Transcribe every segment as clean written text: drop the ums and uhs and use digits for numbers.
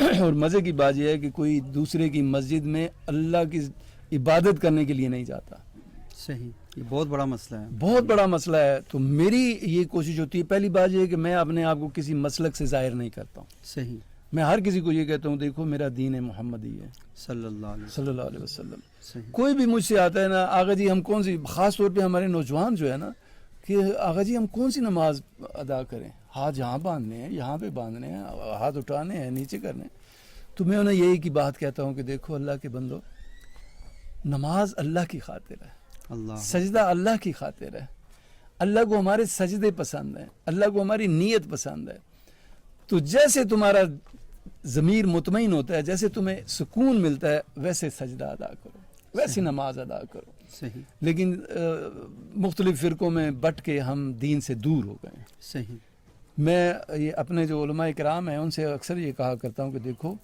اور مزے کی بات یہ ہے کہ کوئی دوسرے کی مسجد میں اللہ کی عبادت کرنے کے لیے نہیں جاتا. صحیح, یہ بہت بڑا مسئلہ ہے. بہت بڑا مسئلہ ہے. تو میری یہ کوشش ہوتی ہے, پہلی بات یہ ہے کہ میں اپنے آپ کو کسی مسلک سے ظاہر نہیں کرتا ہوں. صحیح. میں ہر کسی کو یہ کہتا ہوں دیکھو میرا دین محمدی ہے صلی اللہ علیہ وسلم. صحیح. کوئی بھی مجھ سے آتا ہے نا, آغا جی ہم کون سی, خاص طور پہ ہمارے نوجوان جو ہے نا, کہ آغا جی ہم کون سی نماز ادا کریں, ہاتھ یہاں باندھنے ہیں, یہاں پہ باندھنے ہیں, ہاتھ اٹھانے ہیں, نیچے کرنے ہیں. تو میں انہیں یہی کی بات کہتا ہوں کہ دیکھو اللہ کے بندو, نماز اللہ کی خاطر ہے, اللہ, سجدہ اللہ کی خاطر ہے. اللہ کو ہمارے سجدے پسند ہیں, اللہ کو ہماری نیت پسند ہے. تو جیسے تمہارا ضمیر مطمئن ہوتا ہے, جیسے تمہیں سکون ملتا ہے, ویسے سجدہ ادا کرو, ویسی نماز ادا کرو. صحیح. لیکن مختلف فرقوں میں بٹ کے ہم دین سے دور ہو گئے ہیں. صحیح. میں یہ اپنے جو علماء کرام ہیں ان سے اکثر یہ کہا کرتا ہوں کہ دیکھو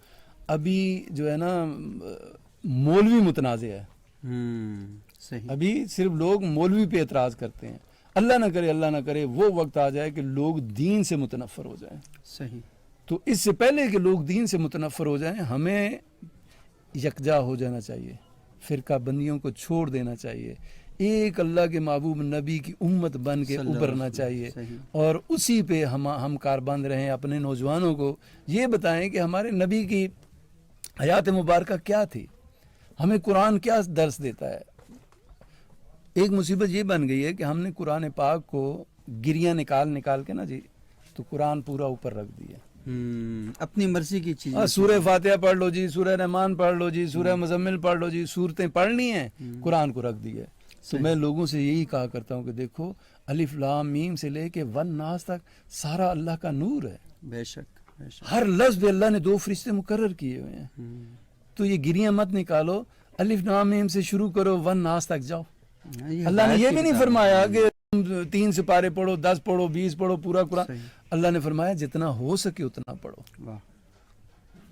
ابھی جو ہے نا مولوی متنازع ہے. صحیح. ابھی صرف لوگ مولوی پہ اعتراض کرتے ہیں. اللہ نہ کرے وہ وقت آ جائے کہ لوگ دین سے متنفر ہو جائیں. صحیح. تو اس سے پہلے کہ لوگ دین سے متنفر ہو جائیں, ہمیں یکجا ہو جانا چاہیے, فرقہ بندیوں کو چھوڑ دینا چاہیے, ایک اللہ کے محبوب نبی کی امت بن کے ابھرنا چاہیے. اور اسی پہ ہم کاربند رہیں. اپنے نوجوانوں کو یہ بتائیں کہ ہمارے نبی کی حیات مبارکہ کیا تھی, ہمیں قرآن کیا درس دیتا ہے. ایک مصیبت یہ بن گئی ہے کہ ہم نے قرآن پاک کو گریاں نکال کے نا جی, تو قرآن پورا اوپر رکھ دیا. اپنی مرضی کی چیز. سورہ فاتحہ پڑھ لو جی, سورہ رحمان پڑھ لو جی, سورہ مزمل پڑھ لو جی, صورتیں پڑھنی ہیں, قرآن کو رکھ دیا. تو میں لوگوں سے یہی کہا کرتا ہوں کہ دیکھو الف لام میم سے لے کے ون ناس تک سارا اللہ کا نور ہے. بے شک, بے شک. ہر لفظ پہ اللہ نے 2 فرشتے مقرر کیے ہوئے ہیں. تو یہ گریاں مت نکالو, الف لام میم سے شروع کرو, ون ناس تک جاؤ. اللہ نے یہ بھی نہیں فرمایا کہ 3 سپارے پڑھو, 10 پڑھو, 20 پڑھو, پورا قرآن. اللہ نے فرمایا جتنا ہو سکے اتنا پڑھو.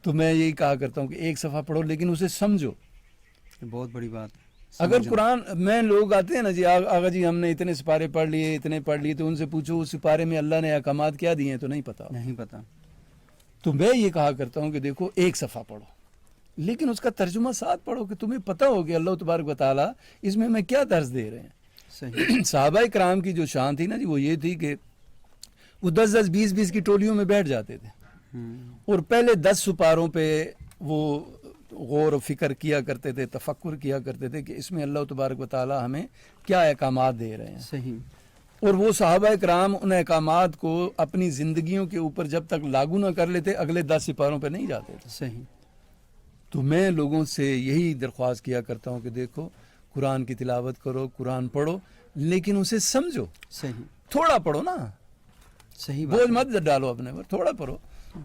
تو میں یہی کہا کرتا ہوں کہ 1 صفحہ پڑھو لیکن اسے سمجھو. بہت بڑی بات. اگر قرآن میں لوگ آتے ہیں نا جی, آغا جی ہم نے اتنے سپارے پڑھ لیے, اتنے پڑھ لیے, تو ان سے پوچھو اس سپارے میں اللہ نے احکامات کیا دیے ہیں, تو نہیں پتا. تو میں یہ کہا کرتا ہوں کہ دیکھو 1 صفحہ پڑھو لیکن اس کا ترجمہ ساتھ پڑھو کہ تمہیں پتہ ہو کہ اللہ تبارک و تعالیٰ اس میں ہمیں کیا درس دے رہے ہیں. صحابہ کرام کی جو شان تھی نا جی, وہ یہ تھی کہ وہ 10-10 20-20 کی ٹولیوں میں بیٹھ جاتے تھے, اور پہلے 10 سپاروں پہ وہ غور و فکر کیا کرتے تھے, تفکر کیا کرتے تھے کہ اس میں اللہ تبارک و تعالیٰ ہمیں کیا احکامات دے رہے ہیں. صحیح. اور وہ صحابہ کرام ان احکامات کو اپنی زندگیوں کے اوپر جب تک لاگو نہ کر لیتے اگلے 10 سپاروں پہ نہیں جاتے تھے. صحیح. تو میں لوگوں سے یہی درخواست کیا کرتا ہوں کہ دیکھو قرآن کی تلاوت کرو, قرآن پڑھو لیکن اسے سمجھو. صحیح. تھوڑا پڑھو نا, صحیح بوجھ مت ڈالو اپنے پر, تھوڑا پڑھو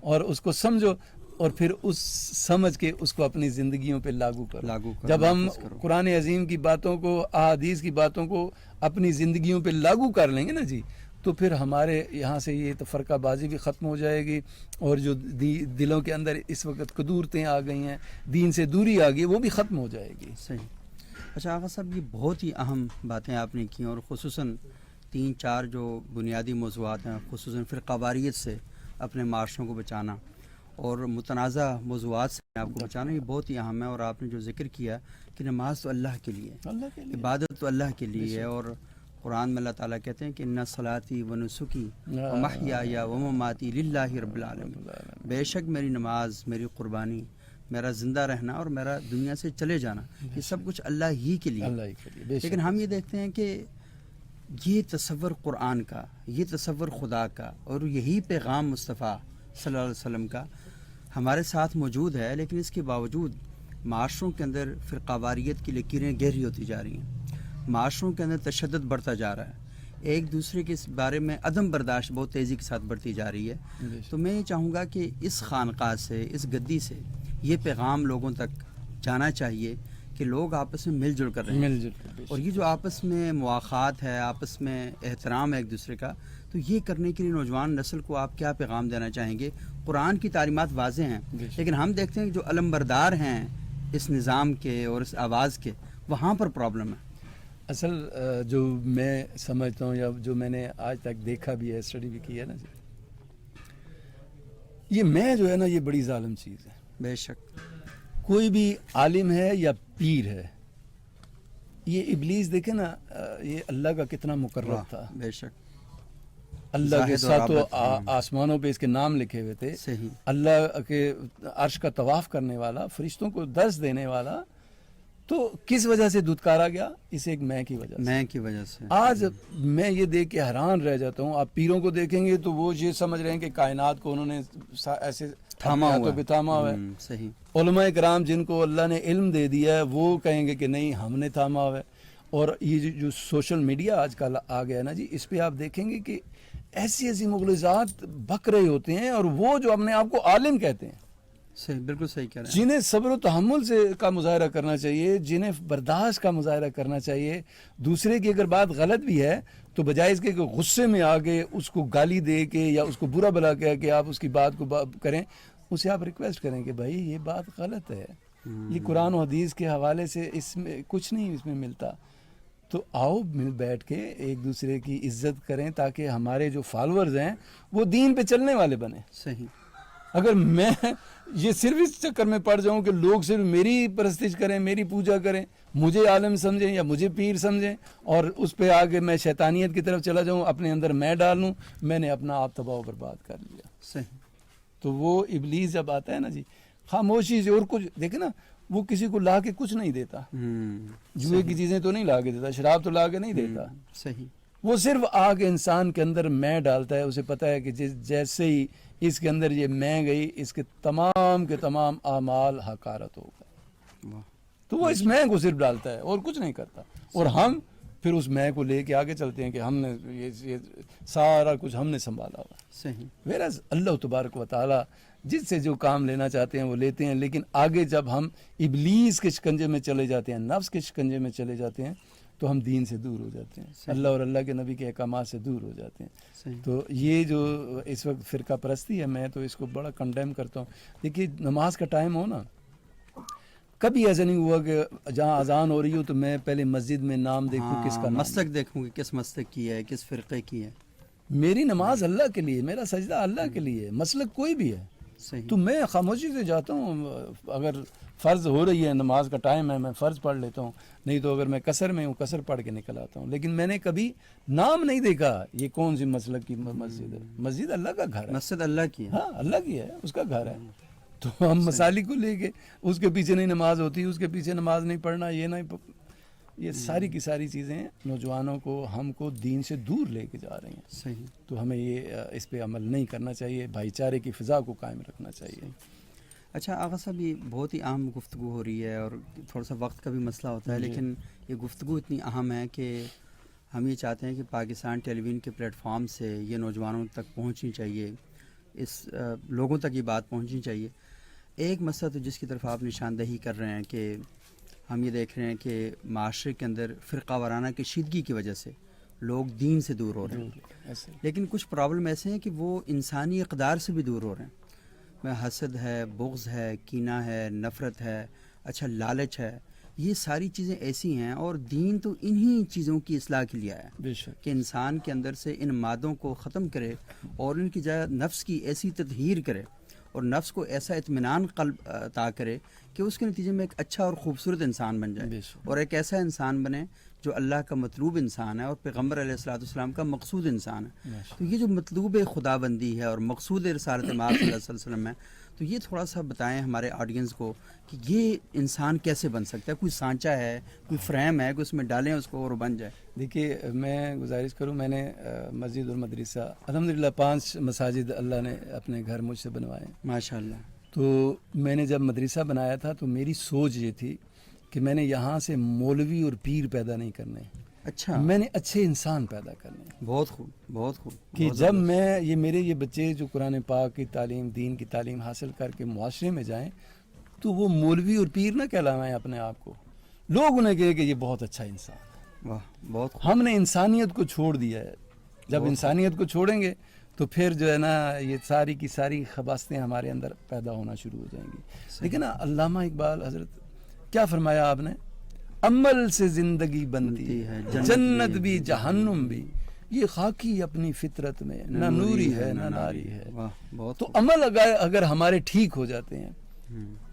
اور اس کو سمجھو, اور پھر اس سمجھ کے اس کو اپنی زندگیوں پہ لاگو کرو. جب ہم قرآن عظیم کی باتوں کو, احادیث کی باتوں کو اپنی زندگیوں پہ لاگو کر لیں گے نا جی, تو پھر ہمارے یہاں سے یہ تفرقہ بازی بھی ختم ہو جائے گی, اور جو دلوں کے اندر اس وقت قدورتیں آ گئی ہیں, دین سے دوری آ گئی, وہ بھی ختم ہو جائے گی. صحیح. اچھا آغا صاحب, یہ بہت ہی اہم باتیں آپ نے کی, اور خصوصاً 3-4 جو بنیادی موضوعات ہیں, خصوصاً فرقہ واریت سے اپنے معاشروں کو بچانا اور متنازع موضوعات سے آپ کو بچانا, یہ بہت ہی اہم ہے. اور آپ نے جو ذکر کیا کہ نماز تو اللہ کے لیے, عبادت تو اللہ کے لیے ہے, اور قرآن میں اللہ تعالیٰ کہتے ہیں کہ ان صلاتی و نسکی و محیایا و مماتی للہ رب العالمین, بے شک میری نماز, میری قربانی, میرا زندہ رہنا اور میرا دنیا سے چلے جانا, یہ سب کچھ اللہ ہی کے لیے. لیکن ہم یہ دیکھتے ہیں کہ یہ تصور قرآن کا, یہ تصور خدا کا, اور یہی پیغام مصطفیٰ صلی اللہ علیہ وسلم کا ہمارے ساتھ موجود ہے, لیکن اس کے باوجود معاشروں کے اندر فرقہ واریت کی لکیریں گہری ہوتی جا رہی ہیں, معاشروں کے اندر تشدد بڑھتا جا رہا ہے, ایک دوسرے کے اس بارے میں عدم برداشت بہت تیزی کے ساتھ بڑھتی جا رہی ہے. تو میں یہ چاہوں گا کہ اس خانقاہ سے, اس گدی سے یہ پیغام لوگوں تک جانا چاہیے کہ لوگ آپس میں مل جل کر رہیں, اور یہ جو آپس میں مواخات ہے, آپس میں احترام ہے ایک دوسرے کا, تو یہ کرنے کے لیے نوجوان نسل کو آپ کیا پیغام دینا چاہیں گے؟ قرآن کی تعلیمات واضح ہیں, لیکن ہم دیکھتے ہیں کہ جو علمبردار ہیں اس نظام کے اور اس آواز کے, وہاں پر پرابلم ہے. اصل جو میں سمجھتا ہوں یا جو میں نے آج تک دیکھا بھی ہے, اسٹڈی بھی کی ہے نا جی, یہ میں جو ہے نا یہ بڑی ظالم چیز ہے. بے شک. کوئی بھی عالم ہے یا پیر ہے, یہ ابلیس دیکھے نا یہ اللہ کا کتنا مقرب تھا. بے شک. اللہ کے زاہد اور ساتوں عابد. آسمانوں پہ اس کے نام لکھے ہوئے تھے. صحیح. اللہ کے عرش کا طواف کرنے والا, فرشتوں کو درس دینے والا, تو کس وجہ سے دھتکارا گیا؟ اس ایک میں کی وجہ سے. میں کی وجہ سے. آج میں یہ دیکھ کے حیران رہ جاتا ہوں. آپ پیروں کو دیکھیں گے تو وہ یہ سمجھ رہے ہیں کہ کائنات کو انہوں نے ایسے تھاما ہوا ہے. صحیح. علماء کرام جن کو اللہ نے علم دے دیا ہے وہ کہیں گے کہ نہیں ہم نے تھاما ہوا ہے. اور یہ جو سوشل میڈیا آج کل آ گیا ہے نا جی, اس پہ آپ دیکھیں گے کہ ایسی ایسی مغلظات بک رہے ہوتے ہیں, اور وہ جو اپنے آپ کو عالم کہتے ہیں, صحیح, بالکل صحیح کہہ رہے ہیں. جنہیں صبر و تحمل سے کا مظاہرہ کرنا چاہیے, جنہیں برداشت کا مظاہرہ کرنا چاہیے, دوسرے کی اگر بات غلط بھی ہے تو بجائے اس کے کہ غصے میں آ کے اس کو گالی دے کے یا اس کو برا بلا کہہ کے آپ اس کی بات کو کریں, اسے آپ ریکویسٹ کریں کہ بھائی یہ بات غلط ہے, یہ قرآن و حدیث کے حوالے سے اس میں کچھ نہیں اس میں ملتا. تو آؤ مل بیٹھ کے ایک دوسرے کی عزت کریں تاکہ ہمارے جو فالورز ہیں وہ دین پہ چلنے والے بنیں. صحیح. اگر میں یہ صرف اس چکر میں پڑ جاؤں کہ لوگ صرف میری پرستش کریں, میری پوجا کریں, مجھے عالم سمجھیں یا مجھے پیر سمجھیں, اور اس پہ آگے میں شیطانیت کی طرف چلا جاؤں, اپنے اندر میں ڈالوں, میں نے اپنا آپ تباہ و برباد کر لیا. صحیح. تو وہ ابلیس جب آتا ہے نا جی, خاموشی سے, اور کچھ دیکھیں نا وہ کسی کو لا کے کچھ نہیں دیتا. جوئے کی چیزیں تو نہیں لا کے دیتا, شراب تو لا کے نہیں دیتا. صحیح. وہ صرف آ کے انسان کے اندر میں ڈالتا ہے. اسے پتہ ہے کہ جیسے ہی اس کے اندر یہ میں گئی, اس کے تمام اعمال حقارت ہو گئے. تو وہ اس میں کو صرف ڈالتا ہے اور کچھ نہیں کرتا, اور ہم پھر اس میں کو لے کے آگے چلتے ہیں کہ ہم نے یہ سارا کچھ ہم نے سنبھالا ہوا. صحیح. ویراز اللہ تبارک و تعالی جس سے جو کام لینا چاہتے ہیں وہ لیتے ہیں, لیکن آگے جب ہم ابلیس کے شکنجے میں چلے جاتے ہیں, نفس کے شکنجے میں چلے جاتے ہیں, تو ہم دین سے دور ہو جاتے ہیں, اللہ اور اللہ کے نبی کے احکامات سے دور ہو جاتے ہیں. صحیح. تو یہ جو اس وقت فرقہ پرستی ہے, میں تو اس کو بڑا کنڈیم کرتا ہوں. دیکھیے نماز کا ٹائم ہو نا, کبھی ایسا نہیں ہوا کہ جہاں اذان ہو رہی ہو تو میں پہلے مسجد میں نام دیکھوں کس کا نام, مسلک دیکھوں گی کس مسلک کی ہے, کس فرقے کی ہے. میری نماز اللہ کے لیے, میرا سجدہ اللہ کے لیے, مسلک کوئی بھی ہے. صحیح. تو میں خاموشی سے جاتا ہوں, اگر فرض ہو رہی ہے نماز کا ٹائم ہے میں فرض پڑھ لیتا ہوں, نہیں تو اگر میں قصر میں ہوں قصر پڑھ کے نکل آتا ہوں. لیکن میں نے کبھی نام نہیں دیکھا یہ کون سی مسلک کی مسجد ہے. مسجد اللہ کا گھر ہے, مسجد اللہ کی ہے. ہاں اللہ کی ہے, اس کا گھر ہے. تو ہم مسالک کو لے کے اس کے پیچھے نہیں نماز ہوتی, اس کے پیچھے نماز نہیں پڑھنا, یہ نہیں, یہ ساری کی ساری چیزیں نوجوانوں کو, ہم کو دین سے دور لے کے جا رہی ہیں. صحیح. تو ہمیں یہ اس پہ عمل نہیں کرنا چاہیے, بھائی چارے کی فضا کو قائم رکھنا چاہیے. اچھا آغا صاحب, یہ بہت ہی اہم گفتگو ہو رہی ہے اور تھوڑا سا وقت کا بھی مسئلہ ہوتا ہے, لیکن یہ گفتگو اتنی اہم ہے کہ ہم یہ چاہتے ہیں کہ پاکستان ٹیلی ویژن کے پلیٹ فارم سے یہ نوجوانوں تک پہنچنی چاہیے, اس لوگوں تک یہ بات پہنچنی چاہیے. ایک مسئلہ تو جس کی طرف آپ نشاندہی کر رہے ہیں کہ ہم یہ دیکھ رہے ہیں کہ معاشرے کے اندر فرقہ وارانہ کشیدگی کی وجہ سے لوگ دین سے دور ہو رہے ہیں, لیکن کچھ پرابلم ایسے ہیں کہ وہ انسانی اقدار سے بھی دور ہو رہے ہیں. میں حسد ہے, بغض ہے, کینہ ہے, نفرت ہے, اچھا لالچ ہے, یہ ساری چیزیں ایسی ہیں, اور دین تو انہی چیزوں کی اصلاح کے لیے آیا ہے کہ انسان کے اندر سے ان مادوں کو ختم کرے اور ان کی جگہ نفس کی ایسی تطہیر کرے اور نفس کو ایسا اطمینان قلب عطا کرے کہ اس کے نتیجے میں ایک اچھا اور خوبصورت انسان بن جائے, اور ایک ایسا انسان بنے جو اللہ کا مطلوب انسان ہے اور پیغمبر علیہ الصلوۃ والسلام کا مقصود انسان ہے. تو یہ جو مطلوب خدا بندی ہے اور مقصود رسالت مآب صلی اللہ علیہ وسلم ہے, تو یہ تھوڑا سا بتائیں ہمارے آڈینس کو کہ یہ انسان کیسے بن سکتا ہے. کوئی سانچہ ہے, کوئی فریم ہے کہ اس میں ڈالیں اس کو اور بن جائے. دیکھیے میں گزارش کروں, میں نے مسجد اور مدرسہ الحمدللہ 5 مساجد اللہ نے اپنے گھر مجھ سے بنوائے ماشاء اللہ. تو میں نے جب مدرسہ بنایا تھا تو میری سوچ یہ تھی کہ میں نے یہاں سے مولوی اور پیر پیدا نہیں کرنے, اچھا میں نے اچھے انسان پیدا کرنے. بہت خوب, بہت خوب. کہ جب میں یہ بچے جو قرآن پاک کی تعلیم, دین کی تعلیم حاصل کر کے معاشرے میں جائیں تو وہ مولوی اور پیر نہ کہلائیں اپنے آپ کو, لوگ انہیں کہے کہ یہ بہت اچھا انسان ہے. واہ, بہت خوب. ہم نے انسانیت کو چھوڑ دیا ہے. جب انسانیت کو چھوڑیں گے تو پھر جو ہے نا یہ ساری کی ساری خباستیں ہمارے اندر پیدا ہونا شروع ہو جائیں گی. لیکن علامہ اقبال حضرت کیا فرمایا آپ نے, عمل سے زندگی بنتی ہے, جنت بھی جہنم بھی, یہ خاکی اپنی فطرت میں نہ نوری ہے نہ ناری ہے. بہت تو عمل اگر ہمارے ٹھیک ہو جاتے ہیں،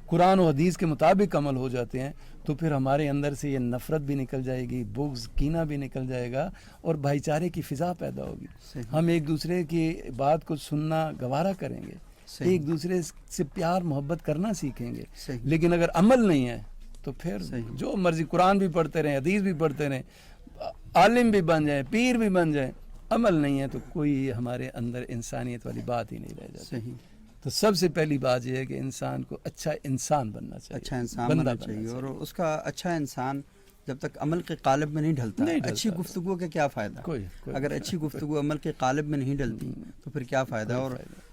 قرآن و حدیث کے مطابق عمل ہو جاتے ہیں، تو پھر ہمارے اندر سے یہ نفرت بھی نکل جائے گی، بغض کینہ بھی نکل جائے گا، اور بھائی چارے کی فضا پیدا ہوگی. ہم ایک دوسرے کی بات کو سننا گوارا کریں گے، ایک دوسرے سے پیار محبت کرنا سیکھیں گے. لیکن اگر عمل نہیں ہے تو پھر جو مرضی قرآن بھی پڑھتے رہیں، حدیث بھی پڑھتے رہیں، عالم بھی بن جائیں، پیر بھی بن جائیں، عمل نہیں ہے تو کوئی ہمارے اندر انسانیت والی بات ہی نہیں رہ جاتی. تو سب سے پہلی بات یہ ہے کہ انسان کو اچھا انسان بننا چاہیے، اچھا انسان بننا چاہیے. اور اس کا اچھا انسان جب تک عمل کے قالب میں نہیں ڈھلتا، اچھی گفتگو کا کیا فائدہ؟ اگر اچھی گفتگو عمل کے قالب میں نہیں ڈلتی تو پھر کیا فائدہ؟ اور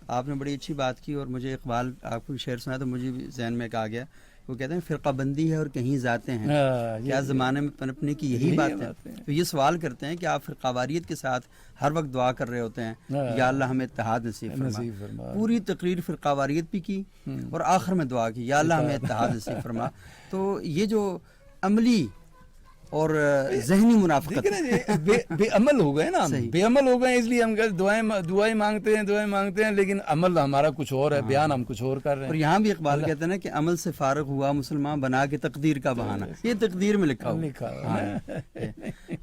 آپ نے بڑی اچھی بات کی، اور مجھے اقبال آپ کو شعر سنا تو مجھے بھی ذہن میں آ گیا. وہ کہتے ہیں فرقہ بندی ہے اور کہیں ذاتیں ہیں، کیا زمانے میں پنپنے کی یہی بات ہے؟ تو یہ سوال کرتے ہیں کہ آپ فرقہ واریت کے ساتھ ہر وقت دعا کر رہے ہوتے ہیں، یا اللہ ہمیں اتحاد نصیب فرما. پوری تقریر فرقہ واریت بھی کی اور آخر میں دعا کی، یا اللہ ہمیں اتحاد نصیب فرما. تو یہ جو عملی اور ذہنی منافقت بے عمل ہو گئے نا، بے عمل ہو گئے، اس لیے ہم دعائیں مانگتے ہیں لیکن عمل ہمارا کچھ اور ہے، بیان ہم کچھ اور کر رہے ہیں. اور یہاں بھی اقبال کہتے ہیں نا کہ عمل سے فارغ ہوا مسلمان بنا کے تقدیر کا بہانہ. یہ تقدیر میں لکھا ہوا.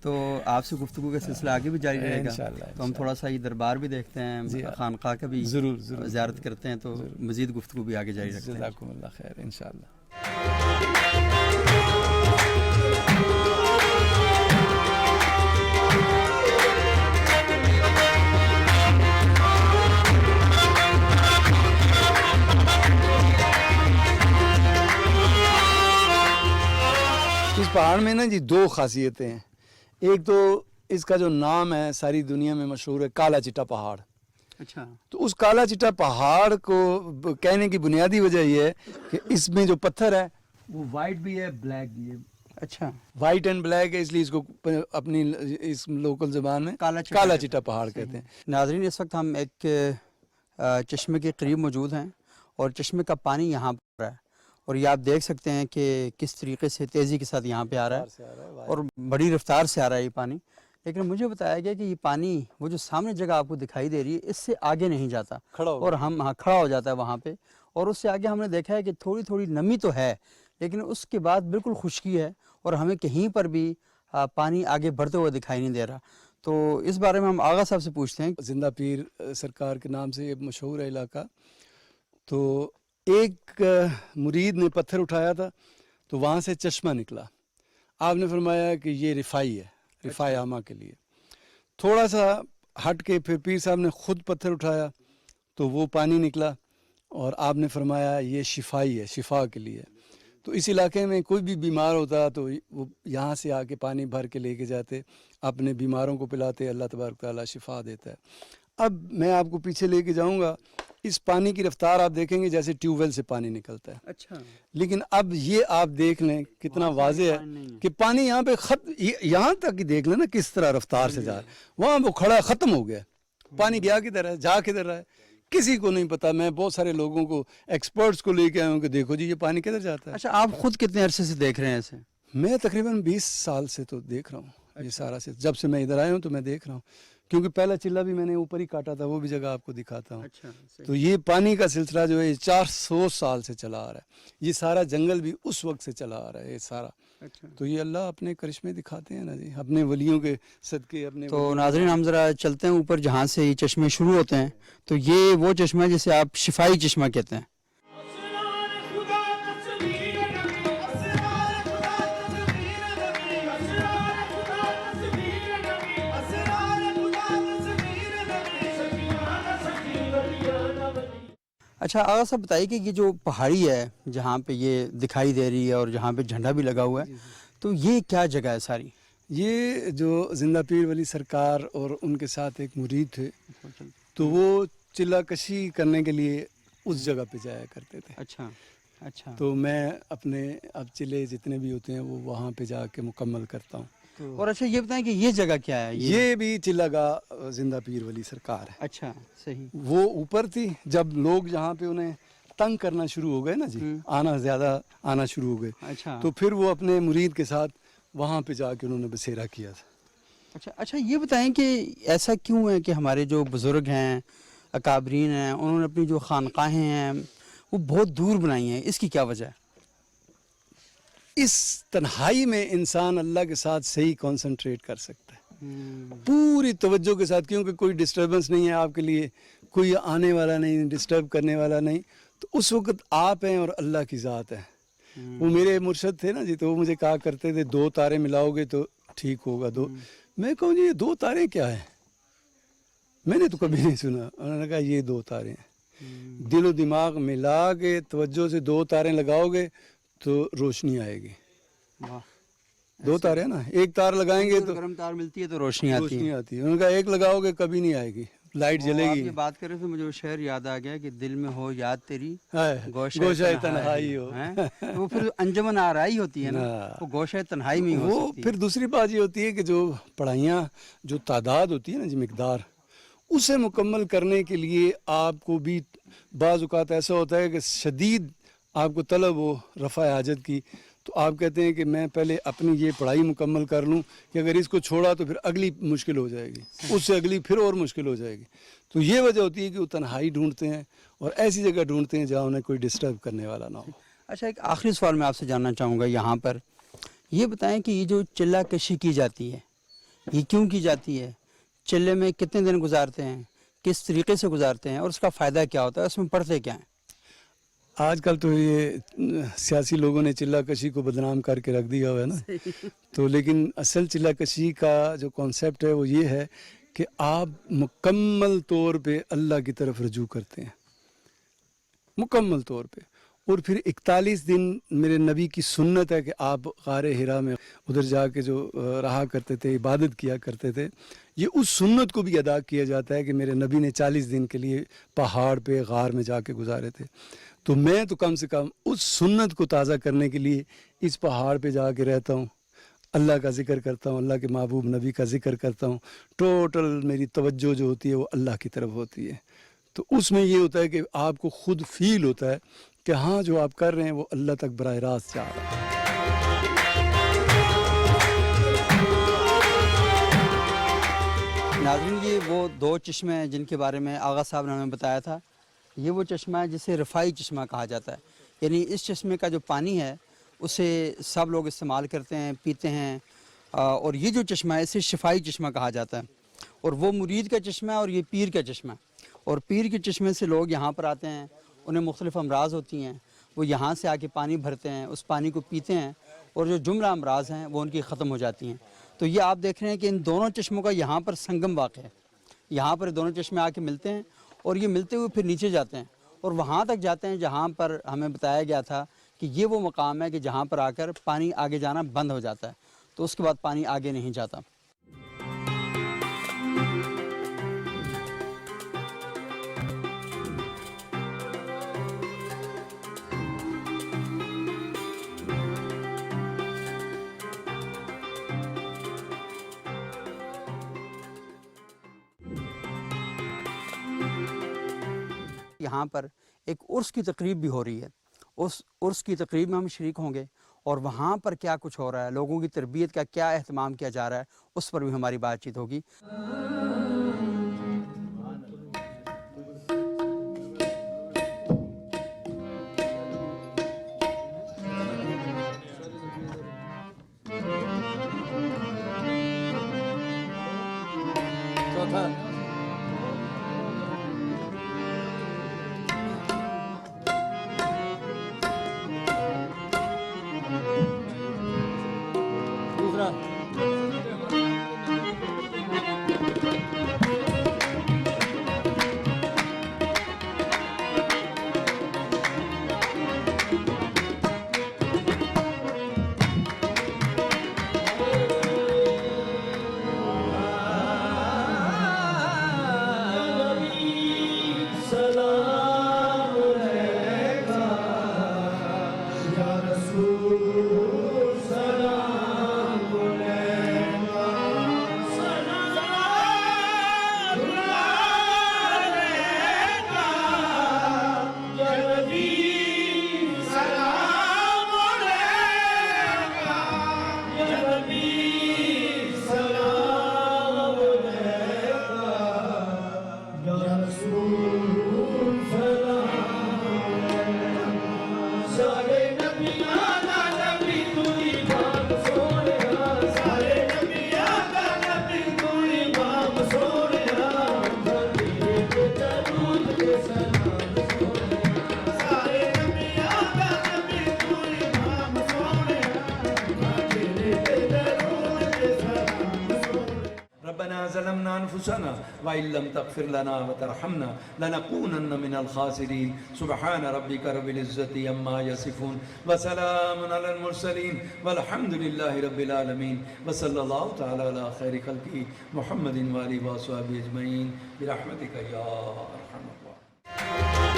تو آپ سے گفتگو کا سلسلہ آگے بھی جاری رہے گا. تو ہم تھوڑا سا یہ دربار بھی دیکھتے ہیں، خانقاہ کا بھی زیارت کرتے ہیں، تو مزید گفتگو بھی آگے جاری رکھتے ہیں. جزاکم اللہ خیر انشاءاللہ. اس پہاڑ میں نا جی دو خاصیتیں ہیں. ایک تو اس کا جو نام ہے ساری دنیا میں مشہور ہے، کالا چٹا پہاڑ. اچھا. تو اس کالا چٹا پہاڑ کو کہنے کی بنیادی وجہ یہ ہے کہ اس میں جو پتھر ہے وہ وائٹ بھی ہے بلیک بھی ہے. اچھا. وائٹ اینڈ بلیک ہے، اس لیے اس کو اپنی اس لوکل زبان میں کالا چٹا پہاڑ کہتے ہیں. ناظرین، اس وقت ہم ایک چشمے کے قریب موجود ہیں اور چشمے کا پانی یہاں پر ہے، اور یہ آپ دیکھ سکتے ہیں کہ کس طریقے سے تیزی کے ساتھ یہاں پہ آ رہا ہے اور بڑی رفتار سے آ رہا ہے یہ پانی. لیکن مجھے بتایا گیا کہ یہ پانی، وہ جو سامنے جگہ آپ کو دکھائی دے رہی ہے، اس سے آگے نہیں جاتا اور ہم کھڑا ہو جاتا ہے وہاں پہ، اور اس سے آگے ہم نے دیکھا ہے کہ تھوڑی تھوڑی نمی تو ہے، لیکن اس کے بعد بالکل خشکی ہے اور ہمیں کہیں پر بھی پانی آگے بڑھتے ہوئے دکھائی نہیں دے رہا. تو اس بارے میں ہم آغا صاحب سے پوچھتے ہیں. زندہ پیر سرکار کے نام سے یہ مشہور ہے علاقہ. تو ایک مرید نے پتھر اٹھایا تھا تو وہاں سے چشمہ نکلا. آپ نے فرمایا کہ یہ رفائی ہے، رفاع عامہ کے لیے. تھوڑا سا ہٹ کے پھر پیر صاحب نے خود پتھر اٹھایا تو وہ پانی نکلا، اور آپ نے فرمایا یہ شفائی ہے، شفا کے لیے. تو اس علاقے میں کوئی بھی بیمار ہوتا تو وہ یہاں سے آ کے پانی بھر کے لے کے جاتے، اپنے بیماروں کو پلاتے، اللہ تبارک تعالیٰ شفا دیتا ہے. اب میں آپ کو پیچھے لے کے جاؤں گا. اس پانی کی رفتار آپ دیکھیں گے جیسے ٹیوب ویل سے پانی نکلتا ہے. اچھا. لیکن اب یہ آپ دیکھ لیں کتنا واضح ہے کہ پانی یہاں پہ یہاں تک ہی دیکھ لیں نا کس طرح رفتار سے جا رہا ہے. وہاں وہ کھڑا ختم ہو گیا، پانی گیا کدھر ہے، جا کدھر رہا ہے، کسی کو نہیں پتا. میں بہت سارے لوگوں کو، ایکسپرٹس کو لے کے آیا ہوں کہ دیکھو جی یہ پانی کدھر جاتا ہے. اچھا، آپ خود کتنے عرصے سے دیکھ رہے ہیں اسے؟ میں تقریباً 20 سال سے تو دیکھ رہا ہوں یہ سارا سے. جب سے میں ادھر آیا ہوں تو میں دیکھ رہا ہوں، کیونکہ پہلا چلہ بھی میں نے اوپر ہی کاٹا تھا، وہ بھی جگہ آپ کو دکھاتا ہوں. تو یہ پانی کا سلسلہ جو ہے 400 سال سے چلا آ رہا ہے. یہ سارا جنگل بھی اس وقت سے چلا آ رہا ہے یہ سارا. تو یہ اللہ اپنے کرشمے دکھاتے ہیں نا جی، اپنے ولیوں کے صدقے. اپنے تو ناظرین، ہم ذرا چلتے ہیں اوپر جہاں سے یہ چشمے شروع ہوتے ہیں. تو یہ وہ چشمہ ہے جسے آپ شفائی چشمہ کہتے ہیں. اچھا آغا صاحب، بتائیے کہ یہ جو پہاڑی ہے جہاں پہ یہ دکھائی دے رہی ہے اور جہاں پہ جھنڈا بھی لگا ہوا ہے، تو یہ کیا جگہ ہے ساری؟ یہ جو زندہ پیر ولی سرکار اور ان کے ساتھ ایک مرید تھے، تو وہ چلہ کشی کرنے کے لیے اس جگہ پہ جایا کرتے تھے. اچھا اچھا. تو میں اپنے اب چلے جتنے بھی ہوتے ہیں وہ وہاں پہ جا کے مکمل کرتا ہوں. اور اچھا یہ بتائیں کہ یہ جگہ کیا ہے؟ یہ بھی چلہ گاہ زندہ پیر ولی سرکار ہے. اچھا صحیح. وہ اوپر تھی، جب لوگ یہاں پہ انہیں تنگ کرنا شروع ہو گئے نا جی، زیادہ آنا شروع ہو گئے. اچھا. تو پھر وہ اپنے مرید کے ساتھ وہاں پہ جا کے انہوں نے بسیرا کیا تھا. اچھا یہ بتائیں کہ ایسا کیوں ہے کہ ہمارے جو بزرگ ہیں اکابرین ہیں انہوں نے اپنی جو خانقاہیں ہیں وہ بہت دور بنائی ہیں، اس کی کیا وجہ ہے؟ اس تنہائی میں انسان اللہ کے ساتھ صحیح کانسنٹریٹ کر سکتا ہے پوری توجہ کے ساتھ، کیونکہ کوئی ڈسٹربنس نہیں ہے آپ کے لیے، کوئی آنے والا نہیں، ڈسٹرب کرنے والا نہیں، تو اس وقت آپ ہیں اور اللہ کی ذات ہے۔ وہ میرے مرشد تھے نا جی، تو وہ مجھے کہا کرتے تھے 2 تارے ملاؤ گے تو ٹھیک ہوگا۔ میں کہوں جی یہ 2 تارے کیا ہیں؟ میں نے تو کبھی نہیں سنا۔ انہوں نے کہا یہ 2 تارے ہیں، دل و دماغ ملا کے توجہ سے 2 تارے لگاؤ گے تو روشنی آئے گی۔ 2 تارے ہیں نا، ایک تار لگائیں گے تو گرم تار ملتی ہے تو روشنی آتی ہے۔ انہوں نے کہا ایک لگاؤ گے کبھی نہیں آئے گی، لائٹ جلے آپ گی۔ یہ بات کر رہے تھے مجھے وہ شعر یاد آ گیا کہ دل میں ہو یاد تیری گوشہ تنہائی ہو۔ وہ پھر انجمن آرائی ہوتی ہے نا، وہ گوشہ تنہائی میں ہو سکتی ہے۔ پھر دوسری بات یہ ہوتی ہے کہ جو پڑھائیاں جو تعداد ہوتی ہے نا جی، مقدار، اسے مکمل کرنے کے لیے آپ کو بھی بعض اوقات ایسا ہوتا ہے کہ شدید آپ کو طلب ہو رفع حاجت کی، تو آپ کہتے ہیں کہ میں پہلے اپنی یہ پڑھائی مکمل کر لوں کہ اگر اس کو چھوڑا تو پھر اگلی مشکل ہو جائے گی، اس سے اگلی پھر اور مشکل ہو جائے گی۔ تو یہ وجہ ہوتی ہے کہ وہ تنہائی ڈھونڈتے ہیں اور ایسی جگہ ڈھونڈتے ہیں جہاں انہیں کوئی ڈسٹرب کرنے والا نہ ہو۔ اچھا ایک آخری سوال میں آپ سے جاننا چاہوں گا یہاں پر، یہ بتائیں کہ یہ جو چلہ کشی کی جاتی ہے یہ کیوں کی جاتی ہے؟ چلے میں کتنے دن گزارتے ہیں، کس طریقے سے گزارتے ہیں، اور اس کا فائدہ کیا ہوتا ہے، اس میں پڑھتے کیا ہیں؟ آج کل تو یہ سیاسی لوگوں نے چلہ کشی کو بدنام کر کے رکھ دیا ہوا ہے نا، تو لیکن اصل چلہ کشی کا جو کانسیپٹ ہے وہ یہ ہے کہ آپ مکمل طور پہ اللہ کی طرف رجوع کرتے ہیں، مکمل طور پہ، اور پھر 41 دن میرے نبی کی سنت ہے کہ آپ غار حرا میں ادھر جا کے جو رہا کرتے تھے، عبادت کیا کرتے تھے، یہ اس سنت کو بھی ادا کیا جاتا ہے کہ میرے نبی نے 40 دن کے لیے پہاڑ پہ غار میں جا کے گزارے تھے۔ تو میں تو کم سے کم اس سنت کو تازہ کرنے کے لیے اس پہاڑ پہ جا کے رہتا ہوں، اللہ کا ذکر کرتا ہوں، اللہ کے محبوب نبی کا ذکر کرتا ہوں، ٹوٹل میری توجہ جو ہوتی ہے وہ اللہ کی طرف ہوتی ہے۔ تو اس میں یہ ہوتا ہے کہ آپ کو خود فیل ہوتا ہے کہ ہاں جو آپ کر رہے ہیں وہ اللہ تک براہ راست جا رہا ہے۔ ناظرین یہ وہ 2 چشمے ہیں جن کے بارے میں آغا صاحب نے ہمیں بتایا تھا۔ یہ وہ چشمہ ہے جسے رفاعی چشمہ کہا جاتا ہے، یعنی اس چشمے کا جو پانی ہے اسے سب لوگ استعمال کرتے ہیں، پیتے ہیں، اور یہ جو چشمہ ہے اسے شفائی چشمہ کہا جاتا ہے، اور وہ مرید کا چشمہ ہے اور یہ پیر کا چشمہ ہے۔ اور پیر کے چشمے سے لوگ یہاں پر آتے ہیں، انہیں مختلف امراض ہوتی ہیں، وہ یہاں سے آ کے پانی بھرتے ہیں، اس پانی کو پیتے ہیں، اور جو جملہ امراض ہیں وہ ان کی ختم ہو جاتی ہیں۔ تو یہ آپ دیکھ رہے ہیں کہ ان دونوں چشموں کا یہاں پر سنگم واقع ہے، یہاں پر دونوں چشمے آ کے ملتے ہیں، اور یہ ملتے ہوئے پھر نیچے جاتے ہیں اور وہاں تک جاتے ہیں جہاں پر ہمیں بتایا گیا تھا کہ یہ وہ مقام ہے کہ جہاں پر آ کر پانی آگے جانا بند ہو جاتا ہے، تو اس کے بعد پانی آگے نہیں جاتا۔ یہاں پر ایک عرس کی تقریب بھی ہو رہی ہے، اس عرس کی تقریب میں ہم شریک ہوں گے، اور وہاں پر کیا کچھ ہو رہا ہے، لوگوں کی تربیت کا کیا اہتمام کیا جا رہا ہے، اس پر بھی ہماری بات چیت ہوگی۔ ربنا ظلمنا انفسنا وان لم تغفر لنا وترحمنا لنكونن من الخاسرين سبحان ربك رب العزة عما يصفون وسلام على المرسلين والحمد لله رب العالمين وصلى الله تعالى على خير خلقه محمد وآله وصحبه اجمعين برحمتك يا ارحم الراحمين.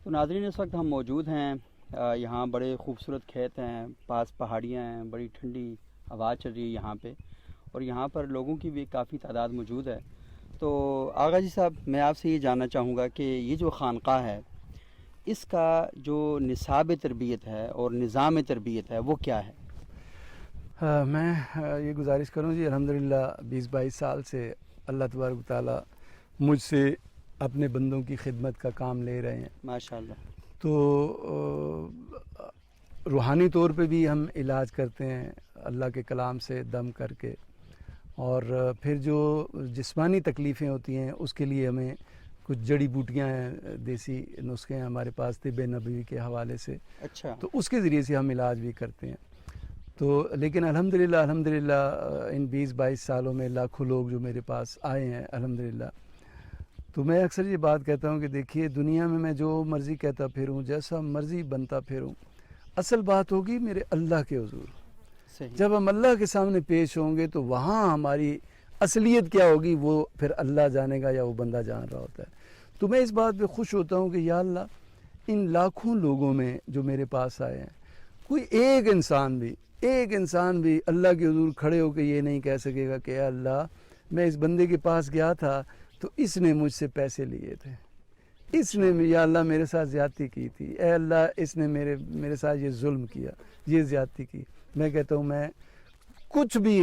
تو ناظرین اس وقت ہم موجود ہیں یہاں بڑے خوبصورت کھیت ہیں، پاس پہاڑیاں ہیں، بڑی ٹھنڈی ہوا چل رہی ہے یہاں پہ، اور یہاں پر لوگوں کی بھی کافی تعداد موجود ہے. تو آغا جی صاحب، میں آپ سے یہ جاننا چاہوں گا کہ یہ جو خانقاہ ہے اس کا جو نصاب تربیت ہے اور نظام تربیت ہے وہ کیا ہے؟ میں یہ گزارش کروں جی، الحمدللہ 20-22 سال سے اللہ تبارک و تعالیٰ مجھ سے اپنے بندوں کی خدمت کا کام لے رہے ہیں ماشاءاللہ. تو روحانی طور پہ بھی ہم علاج کرتے ہیں اللہ کے کلام سے دم کر کے، اور پھر جو جسمانی تکلیفیں ہوتی ہیں اس کے لیے ہمیں کچھ جڑی بوٹیاں ہیں، دیسی نسخے ہیں ہمارے پاس طب نبوی کے حوالے سے، اچھا. تو اس کے ذریعے سے ہم علاج بھی کرتے ہیں. تو لیکن الحمدللہ ان 20-22 سالوں میں لاکھوں لوگ جو میرے پاس آئے ہیں الحمدللہ. تو میں اکثر یہ بات کہتا ہوں کہ دیکھیے، دنیا میں جو مرضی کہتا پھروں، جیسا مرضی بنتا پھروں، اصل بات ہوگی میرے اللہ کے حضور. صحیح. جب ہم اللہ کے سامنے پیش ہوں گے تو وہاں ہماری اصلیت کیا ہوگی وہ پھر اللہ جانے گا یا وہ بندہ جان رہا ہوتا ہے. تو میں اس بات پہ خوش ہوتا ہوں کہ یا اللہ، ان لاکھوں لوگوں میں جو میرے پاس آئے ہیں، کوئی ایک انسان بھی اللہ کے حضور کھڑے ہو کے یہ نہیں کہہ سکے گا کہ اے اللہ، میں اس بندے کے پاس گیا تھا تو اس نے مجھ سے پیسے لیے تھے، اس نے یا اللہ میرے ساتھ زیادتی کی تھی، اے اللہ اس نے میرے ساتھ یہ ظلم کیا، یہ زیادتی کی. میں کہتا ہوں میں کچھ بھی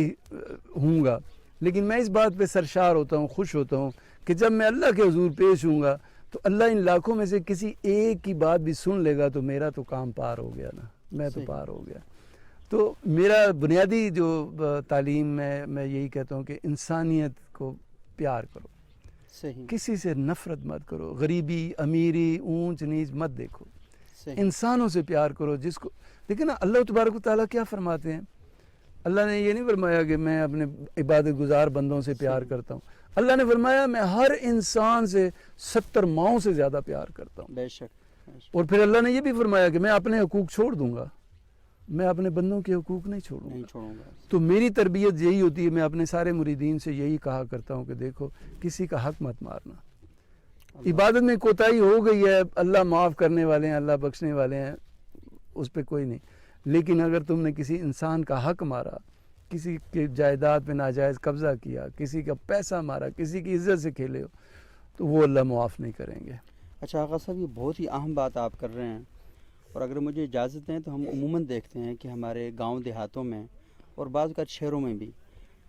ہوں گا، لیکن میں اس بات پہ سرشار ہوتا ہوں، خوش ہوتا ہوں کہ جب میں اللہ کے حضور پیش ہوں گا تو اللہ ان لاکھوں میں سے کسی ایک کی بات بھی سن لے گا تو میرا تو کام پار ہو گیا نا، میں تو پار ہو گیا. تو میرا بنیادی جو تعلیم میں یہی کہتا ہوں کہ انسانیت کو پیار کرو، صحیح. کسی سے نفرت مت کرو، غریبی امیری اونچ نیچ مت دیکھو، صحیح. انسانوں سے پیار کرو. جس کو لیکن اللہ تبارک و تعالیٰ کیا فرماتے ہیں؟ اللہ نے یہ نہیں فرمایا کہ میں اپنے عبادت گزار بندوں سے پیار کرتا ہوں. اللہ نے فرمایا میں ہر انسان سے 70 ماؤں سے زیادہ پیار کرتا ہوں. بے شک. اور پھر اللہ نے یہ بھی فرمایا کہ میں اپنے حقوق چھوڑ دوں گا، میں اپنے بندوں کے حقوق نہیں چھوڑوں گا. تو میری تربیت یہی ہوتی ہے، میں اپنے سارے مریدین سے یہی کہا کرتا ہوں کہ دیکھو، کسی کا حق مت مارنا. عبادت میں کوتاہی ہو گئی ہے، اللہ معاف کرنے والے ہیں، اللہ بخشنے والے ہیں، اس پہ کوئی نہیں. لیکن اگر تم نے کسی انسان کا حق مارا، کسی کی جائیداد پہ ناجائز قبضہ کیا، کسی کا پیسہ مارا، کسی کی عزت سے کھیلے ہو، تو وہ اللہ معاف نہیں کریں گے. اچھا آقا صاحب، یہ بہت ہی اہم بات آپ کر رہے ہیں، اور اگر مجھے اجازت دیں تو ہم عموماً دیکھتے ہیں کہ ہمارے گاؤں دیہاتوں میں اور بعض اوقات شہروں میں بھی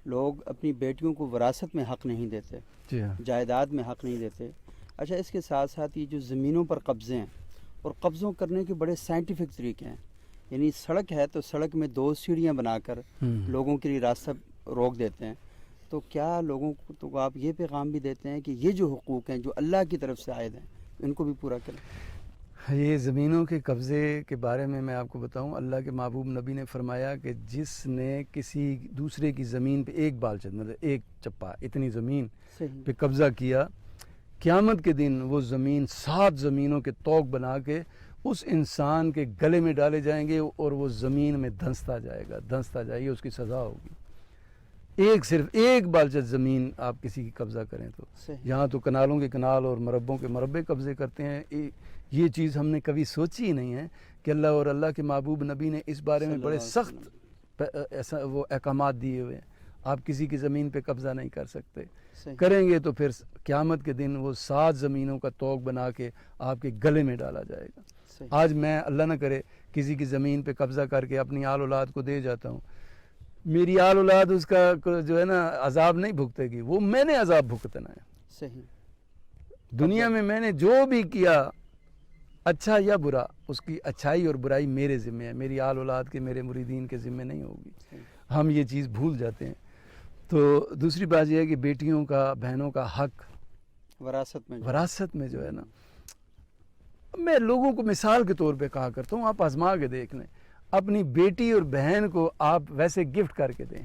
لوگ اپنی بیٹیوں کو وراثت میں حق نہیں دیتے، جی ہاں، جائیداد میں حق نہیں دیتے. اچھا، اس کے ساتھ ساتھ یہ جو زمینوں پر قبضے ہیں اور قبضوں کرنے کے بڑے سائنٹیفک طریقے ہیں، یعنی سڑک ہے تو سڑک میں 2 سیڑھیاں بنا کر لوگوں کے لیے راستہ روک دیتے ہیں. تو کیا لوگوں کو تو آپ یہ پیغام بھی دیتے ہیں کہ یہ جو حقوق ہیں جو اللہ کی طرف سے عائد ہیں ان کو بھی پورا کریں؟ یہ زمینوں کے قبضے کے بارے میں آپ کو بتاؤں، اللہ کے محبوب نبی نے فرمایا کہ جس نے کسی دوسرے کی زمین پہ ایک بالچت، مطلب ایک چپا اتنی زمین پہ قبضہ کیا، قیامت کے دن وہ زمین 7 زمینوں کے توق بنا کے اس انسان کے گلے میں ڈالے جائیں گے اور وہ زمین میں دھنستا جائے گا، اس کی سزا ہوگی. صرف ایک بالچت زمین آپ کسی کی قبضہ کریں تو. یہاں تو کنالوں کے کنال اور مربوں کے مربے قبضے کرتے ہیں. یہ چیز ہم نے کبھی سوچی ہی نہیں ہے کہ اللہ اور اللہ کے محبوب نبی نے اس بارے میں بڑے سخت وہ احکامات دیے ہوئے ہیں. آپ کسی کی زمین پہ قبضہ نہیں کر سکتے. کریں گے تو پھر قیامت کے دن وہ 7 زمینوں کا توق بنا کے آپ کے گلے میں ڈالا جائے گا. آج میں اللہ نہ کرے کسی کی زمین پہ قبضہ کر کے اپنی آل اولاد کو دے جاتا ہوں، میری آل اولاد اس کا جو ہے نا عذاب نہیں بھگتے گی، وہ میں نے عذاب بھگتنا ہے. صحیح. دنیا میں میں نے جو بھی کیا اچھا یا برا، اس کی اچھائی اور برائی میرے ذمہ ہے، میری آل اولاد کے، میرے مریدین کے ذمہ نہیں ہوگی، ہم یہ چیز بھول جاتے ہیں۔ تو دوسری بات یہ ہے کہ بیٹیوں کا، بہنوں کا حق وراثت میں جو ہے نا، میں لوگوں کو مثال کے طور پہ کہا کرتا ہوں، آپ آزما کے دیکھ لیں، اپنی بیٹی اور بہن کو آپ ویسے گفٹ کر کے دیں،